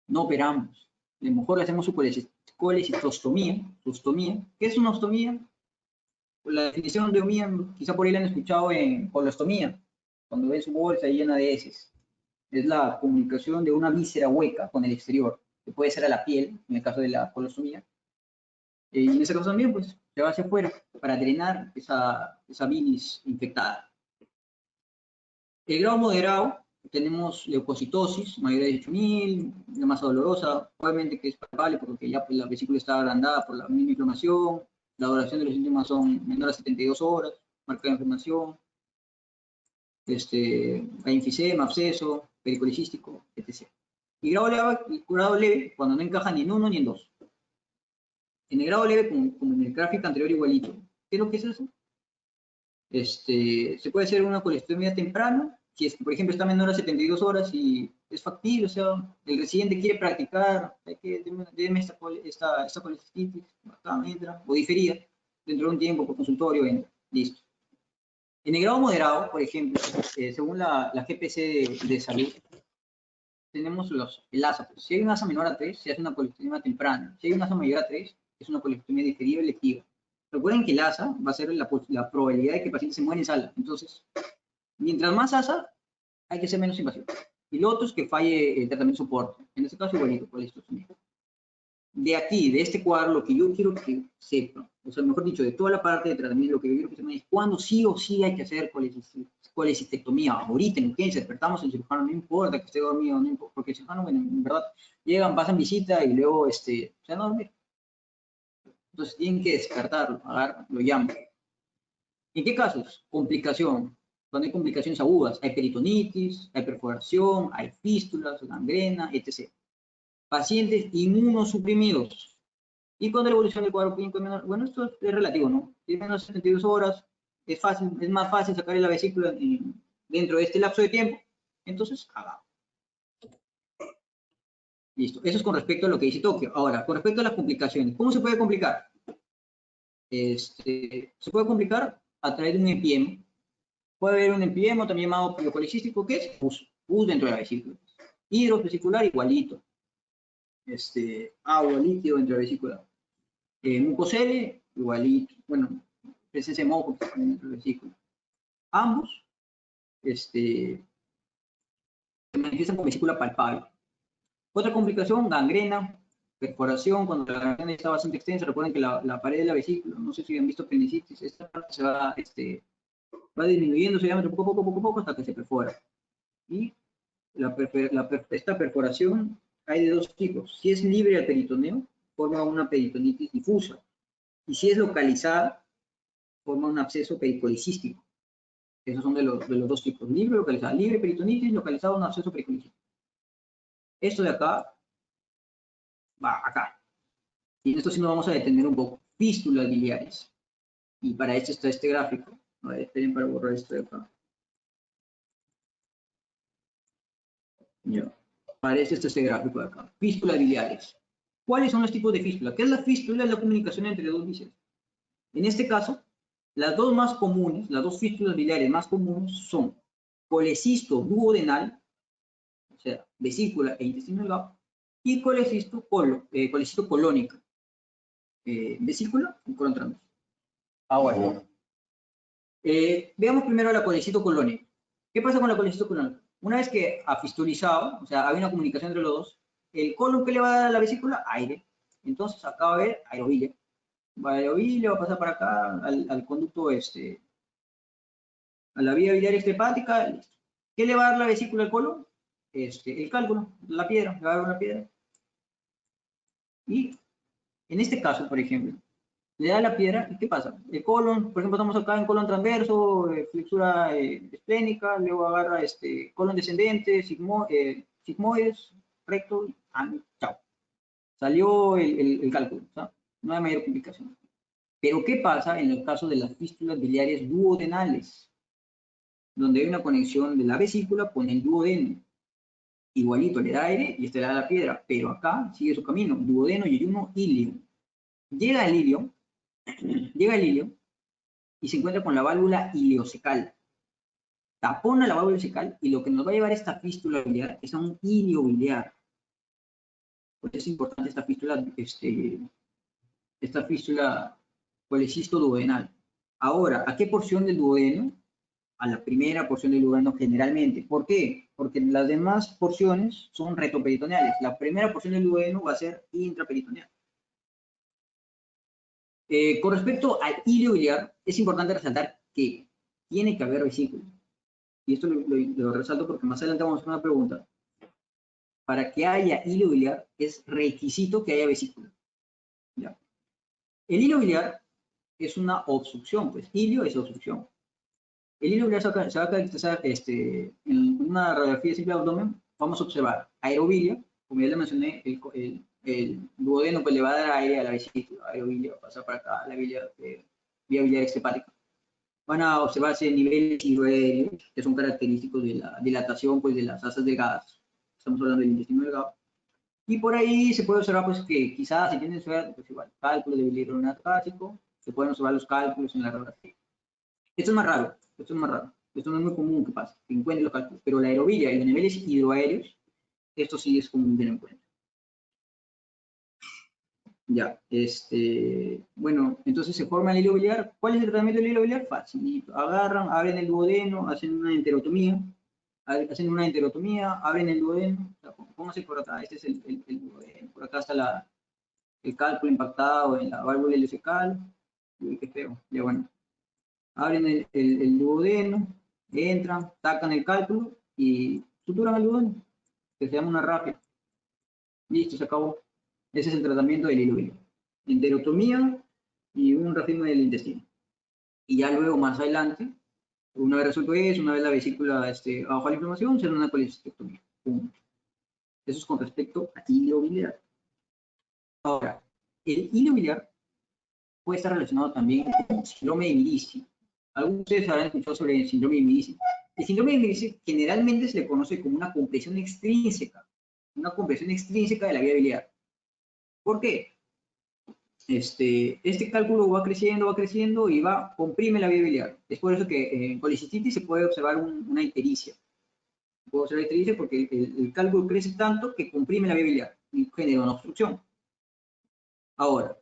No operamos. A lo mejor le hacemos su colecistostomía. ¿Qué es una ostomía? La definición de omía, quizá por ahí la han escuchado en colostomía, cuando ven su bolsa llena de heces. Es la comunicación de una víscera hueca con el exterior, que puede ser a la piel, en el caso de la colostomía. Y en ese caso también, pues, se va hacia afuera para drenar esa bilis infectada. El grado moderado, tenemos leucocitosis, mayor de 18.000, una masa dolorosa, obviamente que es palpable porque ya pues, la vesícula está agrandada por la misma inflamación, la duración de los síntomas son menor a 72 horas, marca de inflamación, hay enfisema, absceso, pericolicístico, etc. Y grado leve, cuando no encaja ni en uno ni en dos. En el grado leve, como en el gráfico anterior, igualito. ¿Qué es lo que es eso? Se puede hacer una colestomía temprana, si es que, por ejemplo, está menor a 72 horas y es factible, o sea, el residente quiere practicar, hay que deme esta colecistitis, acá entra, o diferida, dentro de un tiempo por consultorio, entra, listo. En el grado moderado, por ejemplo, según la GPC de salud, tenemos el ASA. Pues, si hay un ASA menor a 3, se hace una colestomía temprana. Si hay un ASA mayor a 3, es una colestomía diferida electiva. Recuerden que el ASA va a ser la probabilidad de que el paciente se muera en sala. Entonces, mientras más ASA, hay que ser menos invasivo. Y lo otro es que falle el tratamiento de soporte. En este caso, igualito, colestomía. De aquí, de este cuadro, lo que yo quiero que sepa, o sea, mejor dicho, de toda la parte de tratamiento, lo que yo quiero que sepa es cuándo sí o sí hay que hacer colecistectomía. Ahorita en urgencia, despertamos el cirujano, no importa que esté dormido, no importa, porque el cirujano, bueno, en verdad, llegan, pasan visita y luego, se van a dormir. Entonces tienen que descartarlo, lo llaman. ¿En qué casos? Complicación. Cuando hay complicaciones agudas, hay peritonitis, hay perforación, hay fístulas, gangrena, etc. Pacientes inmunosuprimidos. Y cuando la evolución del cuadro clínico es menor, bueno, esto es relativo, ¿no? Si es menos de 72 horas, es más fácil sacarle la vesícula dentro de este lapso de tiempo. Entonces, hagamos. Listo. Eso es con respecto a lo que dice Tokio. Ahora, con respecto a las complicaciones, ¿cómo se puede complicar? Se puede complicar a través de un empiema. Puede haber un empiema también llamado piocolicístico, que es pus dentro de la vesícula. Hidrovesicular igualito. Agua, líquido dentro de la vesícula. Mucosele, igualito. Bueno, presencia de moco dentro de la vesícula. Ambos se manifiestan con vesícula palpable. Otra complicación, gangrena, perforación, cuando la gangrena está bastante extensa, recuerden que la pared de la vesícula, no sé si han visto apendicitis, esta parte se va, va disminuyendo su diámetro poco a poco hasta que se perfora. Y esta perforación hay de dos tipos. Si es libre al peritoneo, forma una peritonitis difusa. Y si es localizada, forma un absceso pericolicístico. Esos son de los dos tipos. Libre o localizada. Libre peritonitis, localizado un absceso pericolicístico. Esto de acá va acá. Y en esto sí nos vamos a detener un poco. Fístulas biliares. Y para esto está este gráfico. A ver, esperen para borrar esto de acá. Ya. Para esto está este gráfico de acá. Fístulas biliares. ¿Cuáles son los tipos de fístula? ¿Qué es la fístula? Es la comunicación entre dos vísceras. En este caso, las dos más comunes, las dos fístulas biliares más comunes son colecisto duodenal, o sea, vesícula e intestino delgado, y colecisto colónica, vesícula y colon transverso. Ahora, veamos primero la colecito colónica. ¿Qué pasa con la colecito colónica? Una vez que ha fistulizado, o sea, hay una comunicación entre los dos, el colon que le va a dar a la vesícula, aire. Entonces acá va a haber aerobilia. Aerobilia va a pasar para acá al conducto, a la vía biliar extrahepática, listo. ¿Qué le va a dar la vesícula al colon? El cálculo, la piedra, le va a dar una piedra. Y en este caso, por ejemplo, le da la piedra, ¿y qué pasa? El colon, por ejemplo, estamos acá en colon transverso, flexura esplénica, luego agarra colon descendente, sigmoides, recto, chao. Salió el cálculo, ¿sabes? No hay mayor complicación. Pero ¿qué pasa en el caso de las fístulas biliares duodenales? donde hay una conexión de la vesícula con el duodeno. Igualito, le da aire y este le da la piedra, pero acá sigue su camino, duodeno, yeyuno, ilio. Llega el ilio y se encuentra con la válvula ileocecal. Tapona la válvula ileocecal y lo que nos va a llevar esta fístula biliar es a un ilio biliar. Por eso es importante esta fístula colecisto-duodenal. Ahora, ¿a qué porción del duodeno? A la primera porción del duodeno generalmente. ¿Por qué? Porque las demás porciones son retroperitoneales. La primera porción del duodeno va a ser intraperitoneal. Con respecto al ilio biliar, es importante resaltar que tiene que haber vesícula. Y esto lo resalto porque más adelante vamos a hacer una pregunta. Para que haya ilio biliar es requisito que haya vesícula. ¿Ya? El ilio biliar es una obstrucción, pues ilio es obstrucción. El ilio biliar se va a caracterizar en una radiografía de simple abdomen. Vamos a observar aerobilia, como ya le mencioné, el duodeno pues le va a dar aire a la vesícula, aerobilia va a pasar para acá, la vía biliar extrahepática. Van a observarse niveles hidroaéreos que son característicos de la dilatación pues, de las asas delgadas. Estamos hablando del intestino delgado. Y por ahí se puede observar pues, que quizás se tienen que observar pues, igual, cálculos de bilirrubinato básico, se pueden observar los cálculos en la radiografía. Esto es más raro, esto no es muy común que pase, que encuentren los cálculos, pero la aerobilia y los niveles hidroaéreos, esto sí es común tener en cuenta. Ya, bueno, entonces se forma el hilo biliar. ¿Cuál es el tratamiento del hilo biliar? Facilito. Agarran, abren el duodeno, hacen una enterotomía, abren el duodeno, o sea, pónganse por acá, este es el duodeno, por acá está el cálculo impactado en la válvula ileocecal. Uy, qué feo, ya bueno. Abren el duodeno, entran, sacan el cálculo y suturan el duodeno, que se llama una rápida. Listo, se acabó. Ese es el tratamiento del hilo biliar. Enterotomía y un racimo del intestino. Y ya luego, más adelante, una vez resuelto eso, una vez la vesícula bajo la inflamación, será una colecistectomía. Eso es con respecto a hilo biliar. Ahora, el hilo biliar puede estar relacionado también con el síndrome de Medici. Algunos de ustedes habrán escuchado sobre el síndrome de Medici. El síndrome de Medici generalmente se le conoce como una compresión extrínseca de la vía biliar. ¿Por qué? Este cálculo va creciendo y comprime la vía biliar. Es por eso que en colicistitis se puede observar una ictericia. Se puede observar ictericia porque el cálculo crece tanto que comprime la vía biliar y genera una obstrucción. Ahora,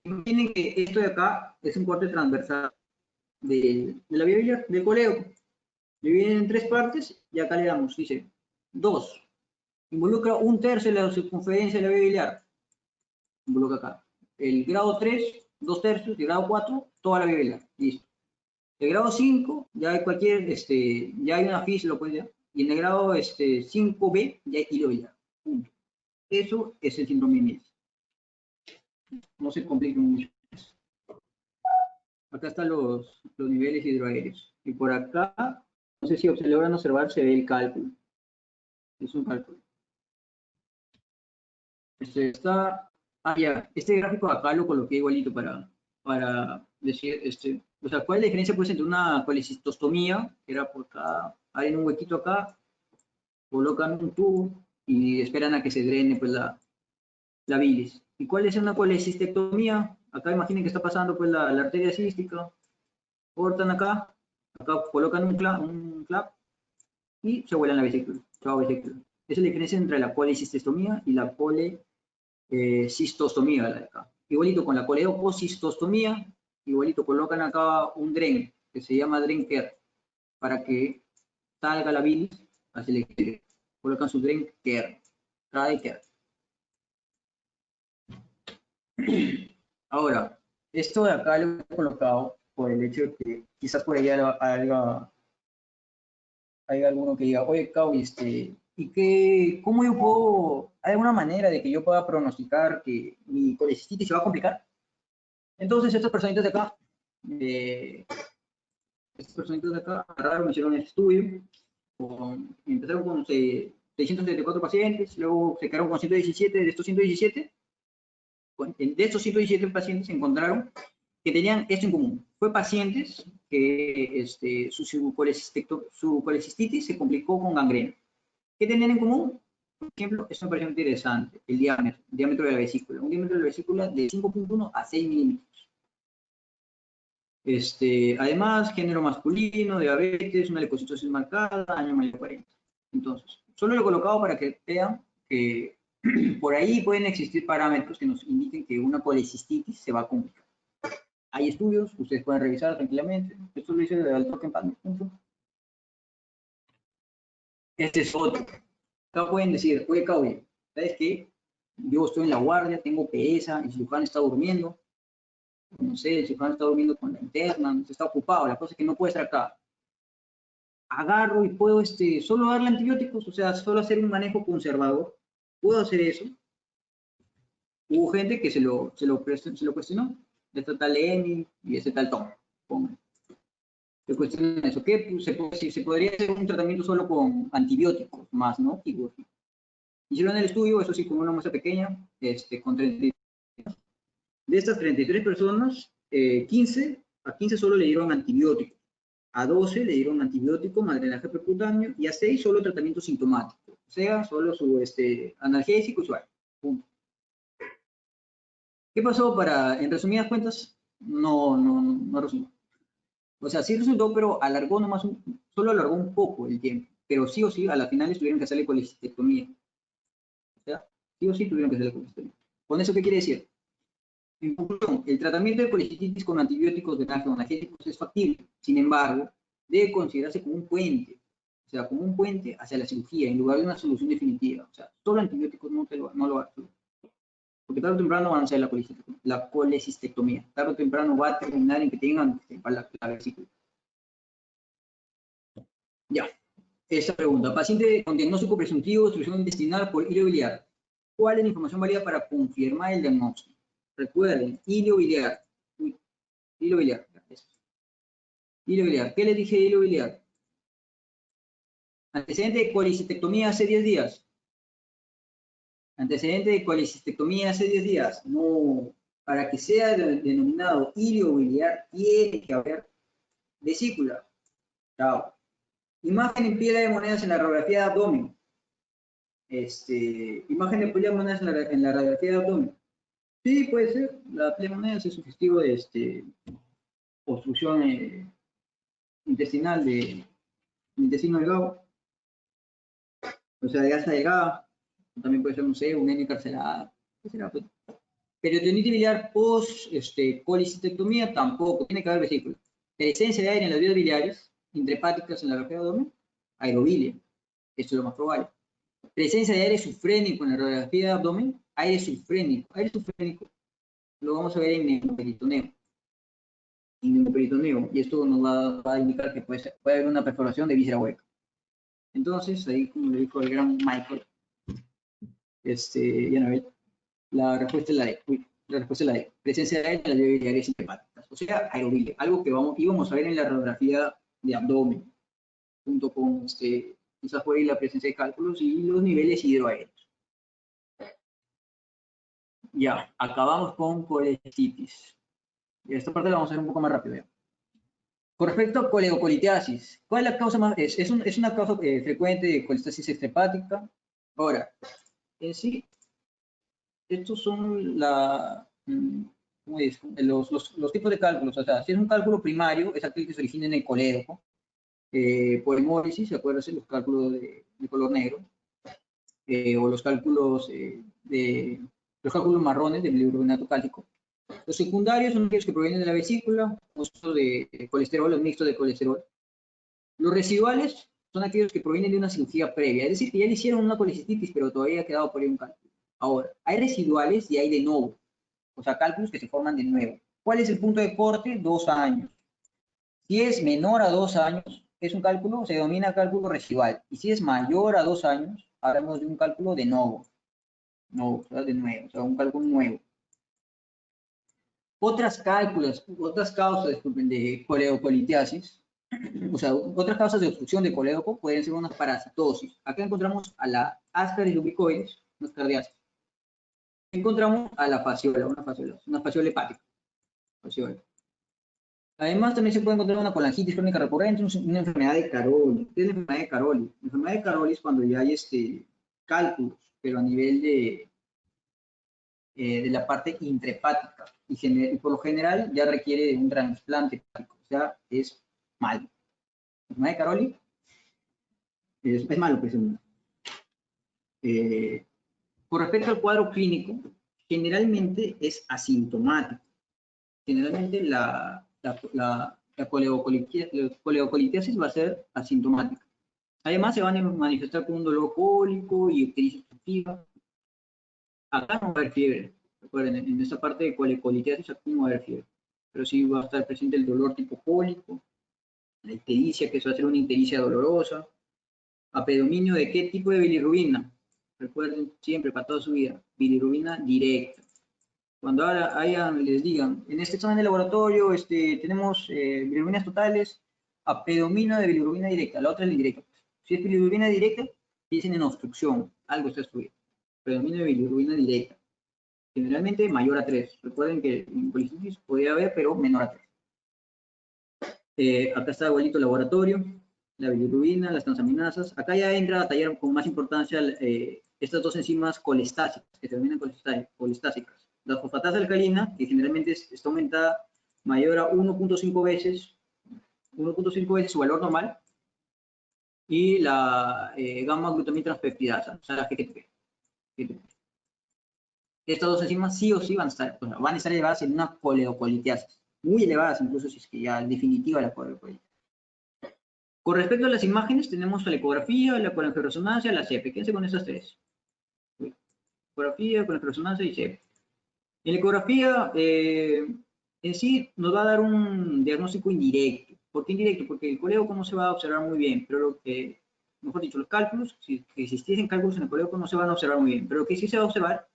imaginen que esto de acá es un corte transversal de la vía biliar, del colédoco. Dividen en 3 partes y acá le damos, dice, 2. Involucra 1/3 de la circunferencia de la vía biliar. Involucra acá. El grado 3, 2/3, el grado 4, toda la vía biliar. Listo. El grado 5, ya hay ya hay una fístula, pues ya. Y en el grado 5B ya hay hilo biliar. Punto. Eso es el síndrome de Medici. No se compliquen mucho. Acá están los niveles hidroaéreos. Y por acá, no sé si se logran observar, se ve el cálculo. Es un cálculo. Este gráfico acá lo coloqué igualito para decir, o sea, ¿cuál es la diferencia pues entre una colecistostomía, que era por acá, hay un huequito acá, colocan un tubo y esperan a que se drene pues la bilis? ¿Y cuál es una colecistectomía? Acá imaginen que está pasando pues la arteria cística, cortan acá colocan un clap y se vuelan la vesícula. Chao vesícula. Esa es la diferencia entre la colecistectomía y la cistostomía, la de acá. Igualito con la coleocistostomía, igualito colocan acá un dren, que se llama dren care, para que salga la bilis hacia el exterior. Colocan su dren care, care. Ahora, esto de acá lo he colocado por el hecho de que quizás por ahí hay alguno que diga, oye, Cau, ¿cómo yo puedo, hay alguna manera de que yo pueda pronosticar que mi colecistitis se va a complicar? Entonces, estas personitas de acá, agarraron, hicieron el estudio, empezaron con 674 pacientes, luego se quedaron con 117, de estos 117 pacientes se encontraron que tenían esto en común. Fue pacientes que su colecistitis se complicó con gangrena. ¿Qué tenían en común? Por ejemplo, esto me pareció interesante, el diámetro de la vesícula. Un diámetro de la vesícula de 5.1 a 6 milímetros. Además, género masculino, diabetes, una leucocitosis marcada, año mayor de 40. Entonces, solo lo he colocado para que vean que por ahí pueden existir parámetros que nos indiquen que una colecistitis se va a complicar. Hay estudios, ustedes pueden revisar tranquilamente. Esto lo hice de alto en Este es otro. Acá pueden decir, oye, Caudy, ¿sabes qué? Yo estoy en la guardia, tengo pereza, el cirujano está durmiendo. No sé, el cirujano está durmiendo con la interna, está ocupado, la cosa es que no puede estar acá. Agarro y puedo solo darle antibióticos, o sea, solo hacer un manejo conservador. ¿Puedo hacer eso? Hubo gente que se lo cuestionó. Este tal Emi y este tal Tom. Se cuestiona eso. ¿Qué? Pues, se podría hacer un tratamiento solo con antibióticos más, ¿no? Hicieron el estudio, eso sí, con una muestra pequeña, con 33. De estas 33 personas, a 15 solo le dieron antibióticos. A 12 le dieron antibiótico más drenaje percutáneo y a 6 solo tratamiento sintomático. O sea, solo su analgésico y suave. Punto. ¿Qué pasó en resumidas cuentas? No resultó. O sea, sí resultó, pero alargó nomás, solo alargó un poco el tiempo. Pero sí o sí, a la final tuvieron que hacerle colecistectomía. O sea, sí o sí tuvieron que hacerle colecistectomía. ¿Con eso qué quiere decir? En conclusión, el tratamiento de colecistitis con antibióticos de analgésicos es factible. Sin embargo, debe considerarse como un puente. O sea, como un puente hacia la cirugía, en lugar de una solución definitiva. O sea, solo antibióticos no lo va a hacer. Porque tarde o temprano van a hacer la colecistectomía. Tarde o temprano va a terminar en que tengan la vesícula. Ya. Esta pregunta. Paciente con diagnóstico presuntivo de obstrucción intestinal por hilo biliar. ¿Cuál es la información válida para confirmar el diagnóstico? Recuerden, hilo biliar. Hilo biliar. Hilo biliar. ¿Qué les dije de hilo biliar? Antecedente de colecistectomía hace 10 días. Antecedente de colecistectomía hace 10 días. No. Para que sea denominado hilo biliar, tiene que haber vesícula. Chao. Imagen en piel de monedas en la radiografía de abdomen. Imagen de piel de monedas en la radiografía de abdomen. Sí, puede ser. La piel de monedas es sugestivo de obstrucción intestinal de intestino delgado. O sea, de gasa delgada. También puede ser, no sé, una hernia encarcelada. ¿Qué será? Peritonitis biliar post colecistectomía tampoco. Tiene que haber vesícula. Presencia de aire en las vías biliares intrahepáticas en la radiografía de abdomen. Aerobilia. Esto es lo más probable. Presencia de aire sufrénico en la radiografía de abdomen. Aire sufrénico. Aire sufrénico lo vamos a ver en neumoperitoneo. Y esto nos va a indicar que puede haber una perforación de víscera hueca. Entonces, ahí, como le dijo el gran Michael, ya no ve, la respuesta es la D. La respuesta es la D. Presencia de aire en las vías biliares intrahepáticas. O sea, aerobilia. Algo que íbamos a ver en la radiografía de abdomen, junto con quizás por ahí la presencia de cálculos y los niveles hidroaéreos. Ya, acabamos con colecistitis. Y esta parte la vamos a hacer un poco más rápido. ¿Ya? Con respecto a coledocolitiasis, ¿cuál es la causa más? Es una causa frecuente de colestasis extrahepática. Ahora, en sí, estos son los tipos de cálculos. O sea, si es un cálculo primario, es aquel que se origina en el colédoco. Por hemólisis, ¿se acuerdan? Los cálculos de color negro. O los cálculos marrones del bicarbonato cálcico. Los secundarios son aquellos que provienen de la vesícula, uso de colesterol, los mixtos de colesterol. Los residuales son aquellos que provienen de una cirugía previa, es decir, que ya le hicieron una colecistitis, pero todavía ha quedado por ahí un cálculo. Ahora, hay residuales y hay de nuevo, o sea, cálculos que se forman de nuevo. ¿Cuál es el punto de corte? 2 años. Si es menor a 2 años, es un cálculo, se denomina cálculo residual. Y si es mayor a 2 años, hablamos de un cálculo de nuevo. No, o sea, de nuevo, o sea, un cálculo nuevo. Otras causas, disculpen, de coledocolitiasis, o sea, otras causas de obstrucción de colédoco pueden ser una parasitosis. Acá encontramos a la Ascaris lumbricoides, unas cardiáceas. Encontramos a la fasciola, una fasciola hepática. Fasciola. Además, también se puede encontrar una colangitis crónica recurrente, una enfermedad de Caroli. ¿Qué es la enfermedad de Caroli? La enfermedad de Caroli es cuando ya hay cálculos, pero a nivel de la parte intrahepática. Y por lo general ya requiere de un trasplante hepático. O sea, es malo. La enfermedad de Caroli es malo, pues. Con respecto al cuadro clínico, generalmente es asintomático. Generalmente la coleocolitiasis va a ser asintomática. Además, se van a manifestar con un dolor cólico y ictericia obstructiva. Acá no va a haber fiebre. Recuerden, en esta parte de coleocolitiasis aquí no va a haber fiebre. Pero sí va a estar presente el dolor tipo cólico, la ictericia, que eso va a ser una ictericia dolorosa. A predominio de qué tipo de bilirrubina. Recuerden siempre, para toda su vida, bilirrubina directa. Cuando ahora les digan, en este examen de laboratorio tenemos bilirrubinas totales a predominio de bilirrubina directa, la otra es la indirecta. Si es bilirrubina directa, dicen en obstrucción, algo está obstruido. Predominio de bilirrubina directa. Generalmente mayor a 3. Recuerden que en policitis podría haber, pero menor a 3. Acá está igualito el laboratorio, la bilirrubina, las transaminasas. Acá ya entra a tallar con más importancia estas dos enzimas colestásicas, que se denominan colestásicas. La fosfatasa alcalina, que generalmente está aumentada mayor a 1.5 veces su valor normal, y la gamma-glutamitranseptidasa, o sea, la GGTP. Estas dos enzimas sí o sí van a estar elevadas en una coleocolitiasis, muy elevadas incluso si es que ya definitiva la coleocolitiasis. Con respecto a las imágenes, tenemos la ecografía, la colangiorresonancia, la CEP. Quédense con esas tres. Ecografía, colangiorresonancia y CEP. En la ecografía, en sí, nos va a dar un diagnóstico indirecto. ¿Por qué indirecto? Porque el coléoco no se va a observar muy bien, pero lo que, mejor dicho, los cálculos, si existiesen cálculos en el coléoco no se van a observar muy bien, pero lo que sí se va a observar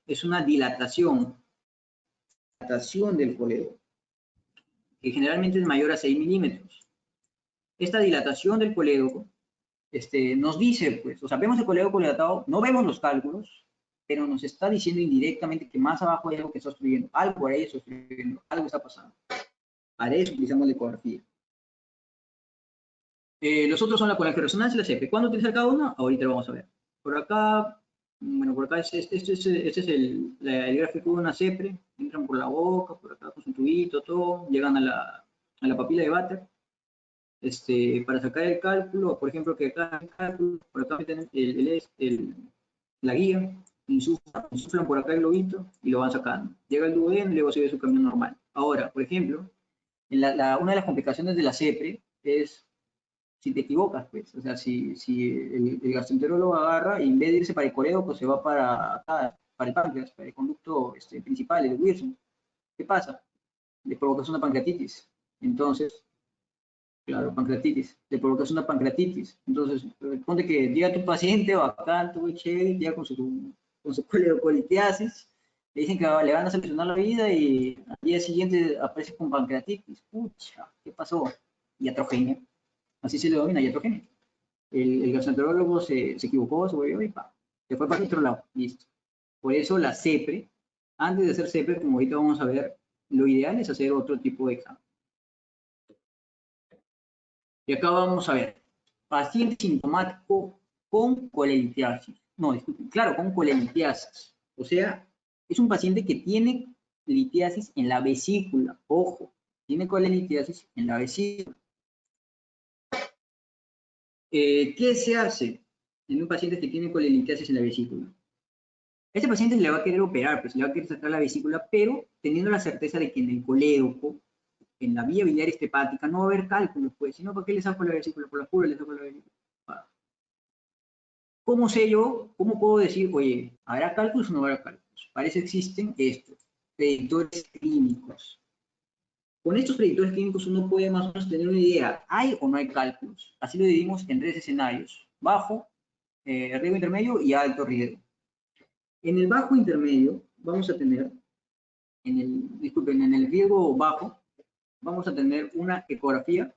es una dilatación del coléoco, que generalmente es mayor a 6 milímetros. Esta dilatación del coléoco nos dice, pues, o sea, vemos el coléoco dilatado, no vemos los cálculos, pero nos está diciendo indirectamente que más abajo hay algo que está obstruyendo, algo por ahí está obstruyendo, algo está pasando. Para eso utilizamos la ecografía. Los otros son la colangiorresonancia y la CEP. ¿Cuándo utilizar cada uno? Ahorita lo vamos a ver. Por acá, bueno, por acá este es el gráfico de una CEPRE. Entran por la boca, por acá con su tubito, todo, llegan a la papila de Vater. Para sacar el cálculo, por ejemplo, que acá el cálculo, por acá meten la guía, insuflan por acá el globito y lo van sacando. Llega el duodeno y luego sigue su camino normal. Ahora, por ejemplo, una de las complicaciones de la CEPRE es si te equivocas, pues, o sea, si el gastroenterólogo agarra y en vez de irse para el colédoco, pues se va para acá, para el páncreas, para el conducto principal, el Wilson. ¿Qué pasa? Le provocas una pancreatitis. Entonces, claro, pancreatitis, le provocas una pancreatitis. Entonces, ponte que llega tu paciente bacán, todo chévere, llega con su coleocolitiasis, le dicen que le van a solucionar la vida y al día siguiente aparece con pancreatitis. Pucha, ¿qué pasó? Iatrogenia. Así se le denomina, iatrogenia. El gastroenterólogo se equivocó, se volvió y pa, se fue para el otro lado. Listo. Por eso la CEPRE, antes de hacer CEPRE, como ahorita vamos a ver, lo ideal es hacer otro tipo de examen. Y acá vamos a ver, paciente sintomático con colelitiasis. No, disculpen, claro, con colelitiasis. O sea, es un paciente que tiene litiasis en la vesícula. Ojo, tiene colelitiasis en la vesícula. ¿Qué se hace en un paciente que tiene colelitiasis en la vesícula? Este paciente se le va a querer operar, pues le va a querer sacar la vesícula, pero teniendo la certeza de que en el colédoco, en la vía biliar hepática, no va a haber cálculos, pues, si no, ¿para qué le saco la vesícula? Por la pura le saco la vesícula. ¿Cómo sé yo? ¿Cómo puedo decir, oye, ¿habrá cálculos o no habrá cálculos? Para eso existen estos, predictores clínicos. Con estos predictores clínicos uno puede más o menos tener una idea, ¿hay o no hay cálculos? Así lo dividimos en 3 escenarios, bajo, riesgo intermedio y alto riesgo. En el bajo intermedio vamos a tener, en el riesgo bajo, vamos a tener una ecografía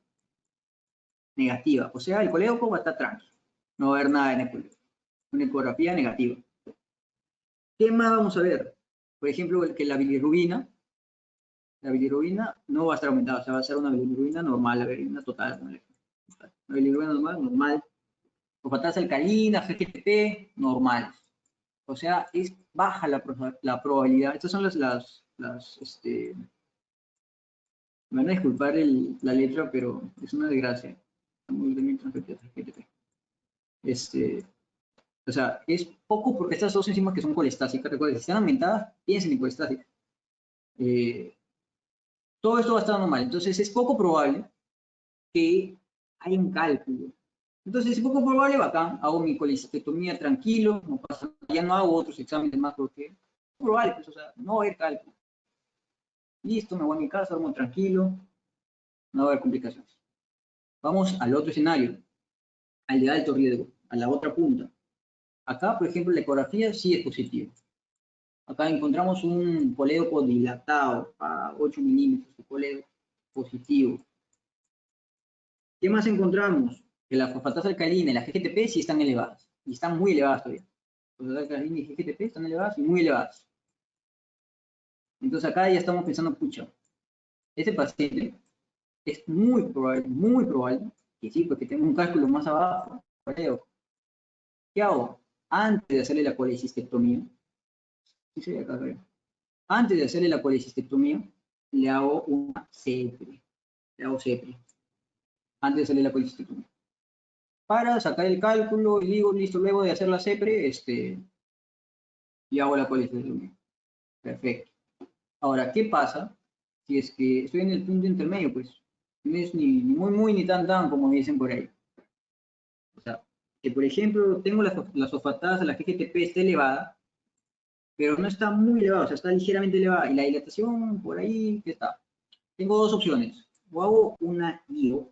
negativa. O sea, el colédoco va a estar tranquilo, no va a haber nada en el colédoco. Una ecografía negativa. ¿Qué más vamos a ver? Por ejemplo, que la bilirrubina la bilirrubina no va a estar aumentada, o sea, va a ser una bilirrubina normal, la bilirrubina total. La bilirrubina normal. Fosfatasa alcalina, GGTP, normal. O sea, es baja la probabilidad. Estas son me van a disculpar la letra, pero es una desgracia. O sea, es poco porque estas dos enzimas que son colestásicas, recuerden, si están aumentadas, piensen en colestásicas. Todo esto va a estar normal. Entonces, es poco probable que haya un cálculo. Entonces, es poco probable, bacán, hago mi colecistectomía tranquilo, no pasa, ya no hago otros exámenes más porque es probable, pues, o sea, no va a haber cálculo. Listo, me voy a mi casa, duermo tranquilo, no va a haber complicaciones. Vamos al otro escenario, al de alto riesgo, a la otra punta. Acá, por ejemplo, la ecografía sí es positiva. Acá encontramos un colédoco dilatado a 8 milímetros de colédoco positivo. ¿Qué más encontramos? Que la fosfatasa alcalina y la GGTP sí están elevadas. Y están muy elevadas todavía. La fosfatasa alcalina y GGTP están elevadas y muy elevadas. Entonces acá ya estamos pensando, pucha, este paciente es muy probable que sí, porque tengo un cálculo más abajo. ¿Qué hago? Antes de hacerle la colecistectomía, antes de hacerle la colecistectomía, le hago una CEPRE. Le hago CEPRE. Antes de hacerle la colecistectomía. Para sacar el cálculo y digo, listo, luego de hacer la CEPRE, y hago la colecistectomía. Perfecto. Ahora, ¿qué pasa si es que estoy en el punto intermedio? Pues no es ni muy ni tan como dicen por ahí. O sea, que por ejemplo tengo las fosfatadas, la GGTP está elevada, pero no está muy elevada, o sea, está ligeramente elevada. Y la dilatación por ahí, ¿qué está? Tengo dos opciones. O hago una IO,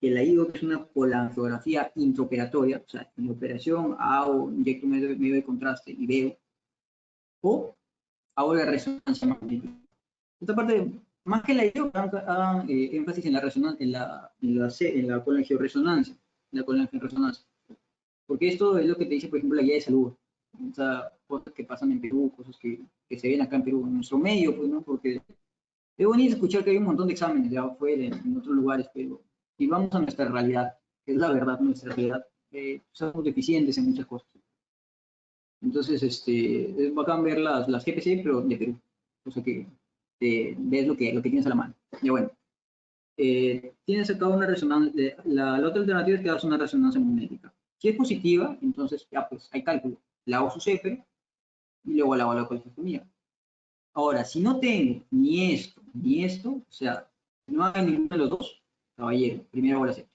que la IO es una colangiografía intraoperatoria, o sea, en la operación hago, inyecto medio de contraste y veo, o hago la resonancia magnética. Esta parte, más que la IO, hagan énfasis en la resonancia, en la colangioresonancia, porque esto es lo que te dice, por ejemplo, la guía de salud. O sea, cosas que pasan en Perú, cosas que se ven acá en Perú, en nuestro medio, pues, ¿no? Porque es bonito escuchar que hay un montón de exámenes de afuera, en otros lugares, pero si vamos a nuestra realidad, que es la verdad, nuestra realidad, somos deficientes en muchas cosas. Entonces, es bacán ver las GPC, pero de Perú. O sea que ves lo que tienes a la mano. Ya bueno. Tienes acá una resonancia, la otra alternativa es que hagas una resonancia magnética. Si es positiva, entonces ya pues hay cálculo. La hago su CEPRE y luego la hago la colecistectomía. Ahora, si no tengo ni esto, o sea, no hay ninguno de los dos, caballero, primero hago la CEPRE.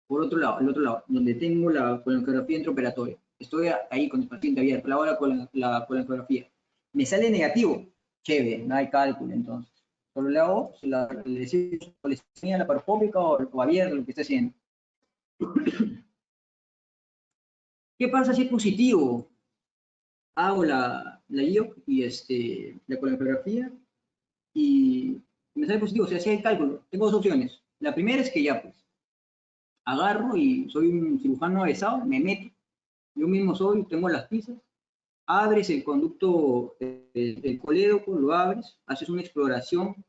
Por otro lado, el otro lado, donde tengo la colangografía intraoperatoria, estoy ahí con el paciente abierto, la hago la colangografía. Me sale negativo, chévere, no hay cálculo entonces. Solo le hago, le decimos colecistectomía laparoscópica o abierta, lo que esté haciendo. ¿Qué pasa si es positivo? Hago la IOC y la colangografía y me sale positivo, o sea, si hay cálculo. Tengo dos opciones. La primera es que ya pues agarro y soy un cirujano avesado, me meto, yo mismo tengo las pinzas, abres el conducto del colédoco, lo abres, haces una exploración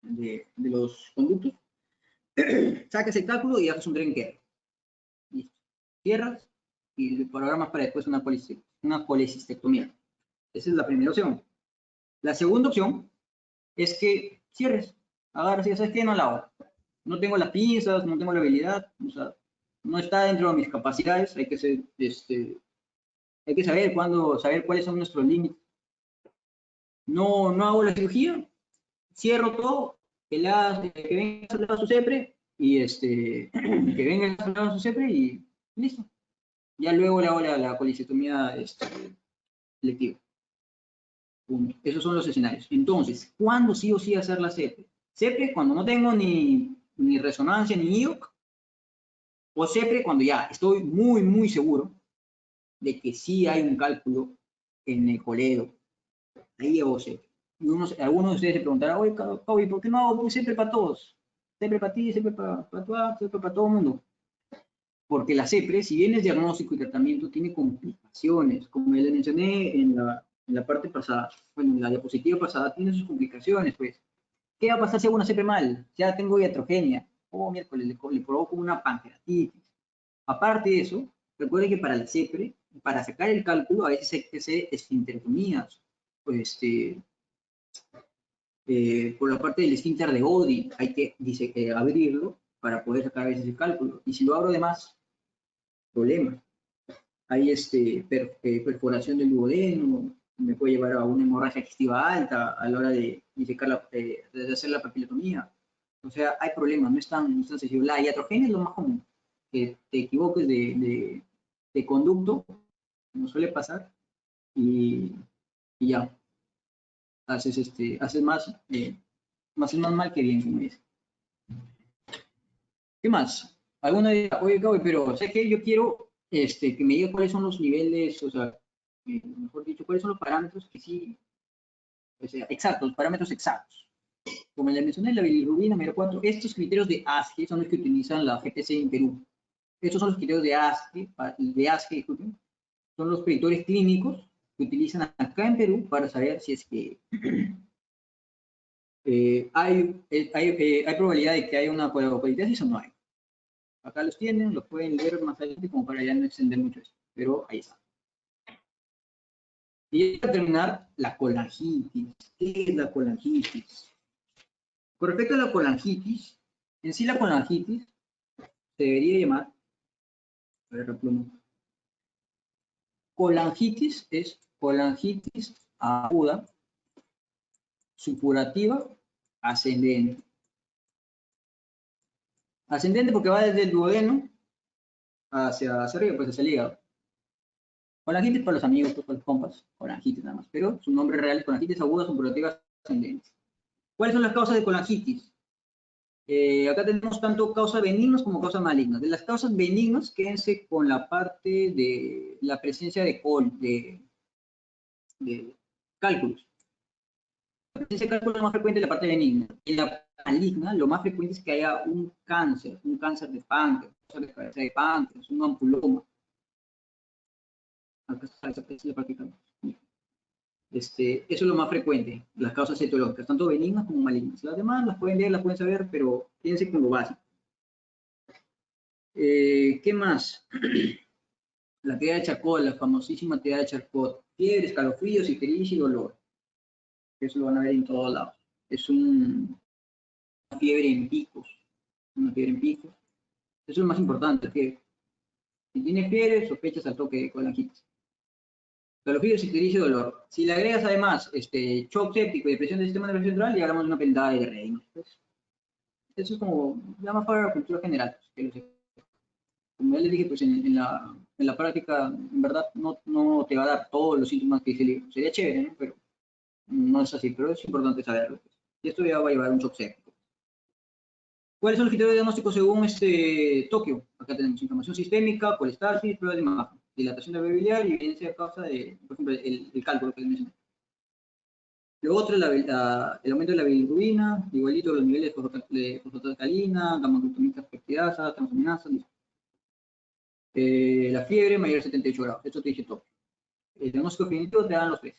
de los conductos, sacas el cálculo y haces un Trenker. Listo. Cierras y programas para después una colecistectomía. Esa es la primera opción. La segunda opción es que cierres, agarras y ya sabes que no la hago. No tengo las pinzas, no tengo la habilidad, o sea, no está dentro de mis capacidades, hay que ser, hay que saber cuáles son nuestros límites. No hago la cirugía, cierro todo, que venga a su CEPRE y que venga a su CEPRE y listo. Ya luego le hago la colecistectomía selectiva. Punto. Esos son los escenarios. Entonces, ¿cuándo sí o sí hacer la CEPRE? CEPRE cuando no tengo ni resonancia ni IOC, o CEPRE cuando ya estoy muy seguro de que sí hay un cálculo en el colédoco. Ahí hago CEPRE. Y algunos de ustedes se preguntarán, oye, Cauy, ¿por qué no hago CEPRE para todos? CEPRE para ti, CEPRE para CEPRE para todo el mundo. Porque la CEPRE, si bien es diagnóstico y tratamiento, tiene complicaciones. Como les mencioné en en la parte pasada, bueno, en la diapositiva pasada, tiene sus complicaciones, pues. ¿Qué va a pasar si hago una CP mal? Ya tengo iatrogenia. Oh, miércoles, le provoco una pancreatitis. Aparte de eso, recuerde que para la CEPRE, para sacar el cálculo, a veces hay que hacer esfinterectomías, pues, por la parte del esfínter de Oddi, hay que abrirlo para poder sacar a veces el cálculo. Y si lo abro de más, problemas. Hay perforación del duodeno, me puede llevar a una hemorragia digestiva alta a la hora de hacer la papilotomía. O sea, hay problemas, no es tan sencillo. La iatrogenia es lo más común, que te equivoques de conducto, como suele pasar, y ya, haces más mal que bien, como dice. ¿Qué más? ¿Alguna idea? Oye, pero sé que yo quiero que me diga cuáles son los niveles, o sea, mejor dicho, cuáles son los parámetros que sí, o sea, exactos, parámetros exactos. Como les mencioné, la bilirrubina, mira cuánto, estos criterios de ASCE son los que utilizan la GPC en Perú. Estos son los criterios de ASCE, disculpen, son los predictores clínicos que utilizan acá en Perú para saber si es que hay probabilidad de que haya una coagulopatía o no hay. Acá los tienen, los pueden leer más adelante como para ya no extender mucho esto, pero ahí está. Y para terminar, la colangitis. ¿Qué es la colangitis? Con respecto a la colangitis, en sí la colangitis se debería llamar, a ver, colangitis es colangitis aguda, supurativa, ascendente. Ascendente porque va desde el duodeno hacia arriba, pues hacia el hígado. Colangitis para los amigos, pues, para los compas, colangitis nada más, pero su nombre real es colangitis aguda, supurativa, ascendente. ¿Cuáles son las causas de colangitis? Acá tenemos tanto causas benignas como causas malignas. De las causas benignas, quédense con la parte de la presencia de cálculos. La presencia de cálculos es más frecuente en la parte benigna. En la maligna, lo más frecuente es que haya un cáncer de páncreas, un cáncer de cabeza de páncreas, un ampuloma. Acá está, esa es la parte de eso es lo más frecuente, las causas etiológicas, tanto benignas como malignas. Las demás las pueden leer, las pueden saber, pero fíjense con lo básico. ¿Qué más? La teoría de Charcot, la famosísima teoría de Charcot. Fiebre, escalofríos, ictericia y dolor. Eso lo van a ver en todos lados. Es una fiebre en picos. Una fiebre en picos. Eso es lo más importante. Que si tiene fiebre, sospechas al toque de colangitis. Escalofríos, ictericia y dolor. Si le agregas además shock séptico y depresión del sistema nervioso central, ya hablamos de una pendada de reino. Pues, eso es como, ya más para la cultura general. Como ya les dije, pues en la práctica, en verdad, no te va a dar todos los síntomas que dice el libro. Sería chévere, ¿no? Pero no es así, pero es importante saberlo. Y esto ya va a llevar un shock séptico. ¿Cuáles son los criterios de diagnóstico según Tokio? Acá tenemos inflamación sistémica, colestasis, prueba de imagen, dilatación de biliar y evidencia de causa de, por ejemplo, el cálculo que les mencioné. Lo otro es el aumento de la bilirrubina, igualito los niveles de fosfatidilcolina, gamma-glutamina peptidasa, transaminasas, la fiebre mayor de 78 grados, esto te dice todo. El diagnóstico definitivo te dan los tres.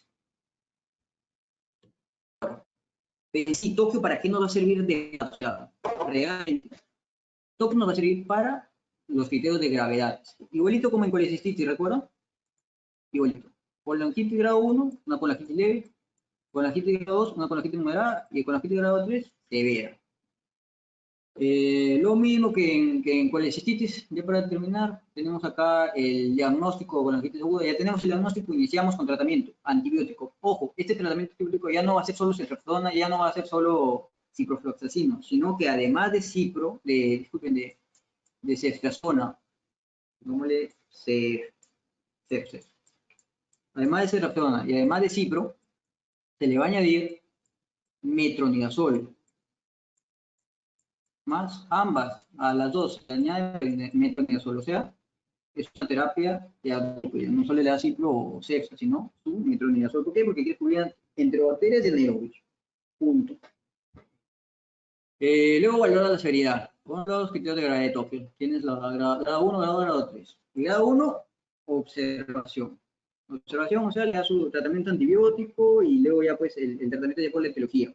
Sí, Tokio, ¿para qué nos va a servir o sea, realmente? Tokio nos va a servir para los criterios de gravedad. Igualito como en colecistitis, ¿recuerdan? Igualito. Colangitis grado 1, una colangitis leve. Colangitis grado 2, una colangitis moderada. Y colangitis grado 3, severa. Lo mismo que en colecistitis, ya para terminar, tenemos acá el diagnóstico de colangitis aguda, ya tenemos el diagnóstico, iniciamos con tratamiento antibiótico. Ojo, este tratamiento antibiótico ya no va a ser solo ceftriaxona, ya no va a ser solo ciprofloxacino, sino que además de de ceftriaxona, digámosle además de ceftriaxona y además de cipro, se le va a añadir metronidazol. Más ambas, a las dos, se añade metronidazol, o sea, es una terapia de no solo le da cipro o cefsa, sino su metronidazol. ¿Por qué? Porque quiere cubrir entre bacterias y anaerobios. Punto. Luego valora la severidad. Con los criterios de gravedad de Tokio. Tienes la grado 1, grado 2, grado 3. Y grado 1, observación. Observación, o sea, le da su tratamiento antibiótico y luego ya pues el tratamiento ya con la etiología.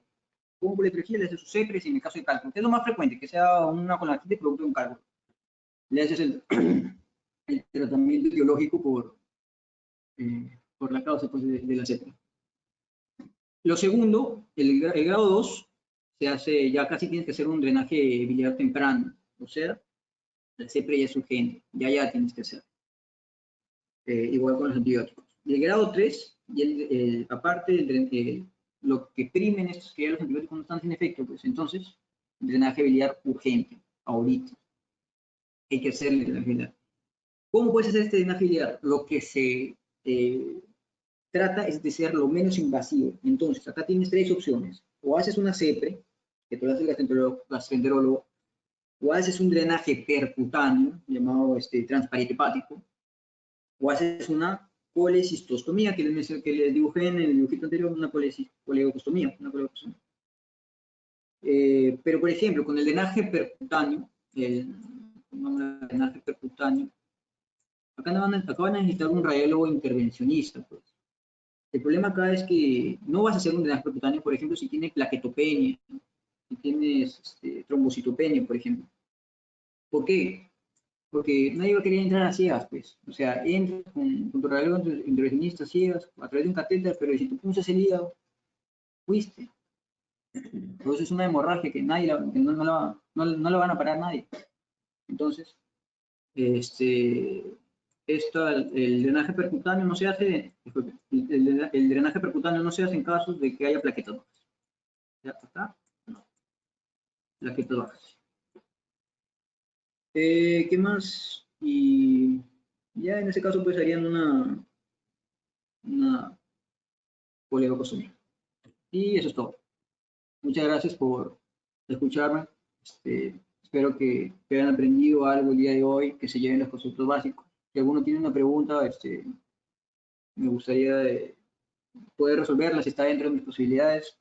Con etiología le hace sus CEPRES en el caso de cálculo, que es lo más frecuente, que sea una colangitis producto de un cálculo. Le haces el tratamiento etiológico por la causa pues, de la CEPRE. Lo segundo, el grado 2, se hace, ya casi tienes que hacer un drenaje biliar temprano, o sea, la CEPRE ya es urgente, ya tienes que hacer. Igual con los antibióticos. Y el grado 3, y aparte, lo que primen es que ya los antibióticos no están sin efecto, pues entonces, drenaje biliar urgente, ahorita. Hay que hacerle drenaje biliar. ¿Cómo puedes hacer este drenaje biliar? Lo que se trata es de ser lo menos invasivo. Entonces, acá tienes tres opciones. O haces una CEPRE, que tú haces el gastroenterólogo, o haces un drenaje percutáneo, llamado transparente hepático, o haces una colecistostomía, que les dibujé en el dibujito anterior, una colecistostomía. Pero, por ejemplo, con el drenaje percutáneo, acá van a necesitar un radiólogo intervencionista, pues. El problema acá es que no vas a hacer un drenaje percutáneo, por ejemplo, si tienes plaquetopenia, si tienes trombocitopenia, por ejemplo. ¿Por qué? Porque nadie va a querer entrar a ciegas, pues. O sea, entras con tu radiólogo intervencionista ciegas a través de un catéter, pero si tú punzas el hígado, fuiste. Entonces es una hemorragia que nadie que no la van a parar nadie. Entonces, el drenaje percutáneo no se hace, el drenaje percutáneo no se hace en casos de que haya plaquetas bajas. ¿Ya está? No. Plaquetas bajas. ¿Qué más? Y ya en ese caso pues harían una colecistostomía. Y eso es todo. Muchas gracias por escucharme. Espero que hayan aprendido algo el día de hoy, que se lleven los conceptos básicos. Si alguno tiene una pregunta, me gustaría poder resolverla si está dentro de mis posibilidades.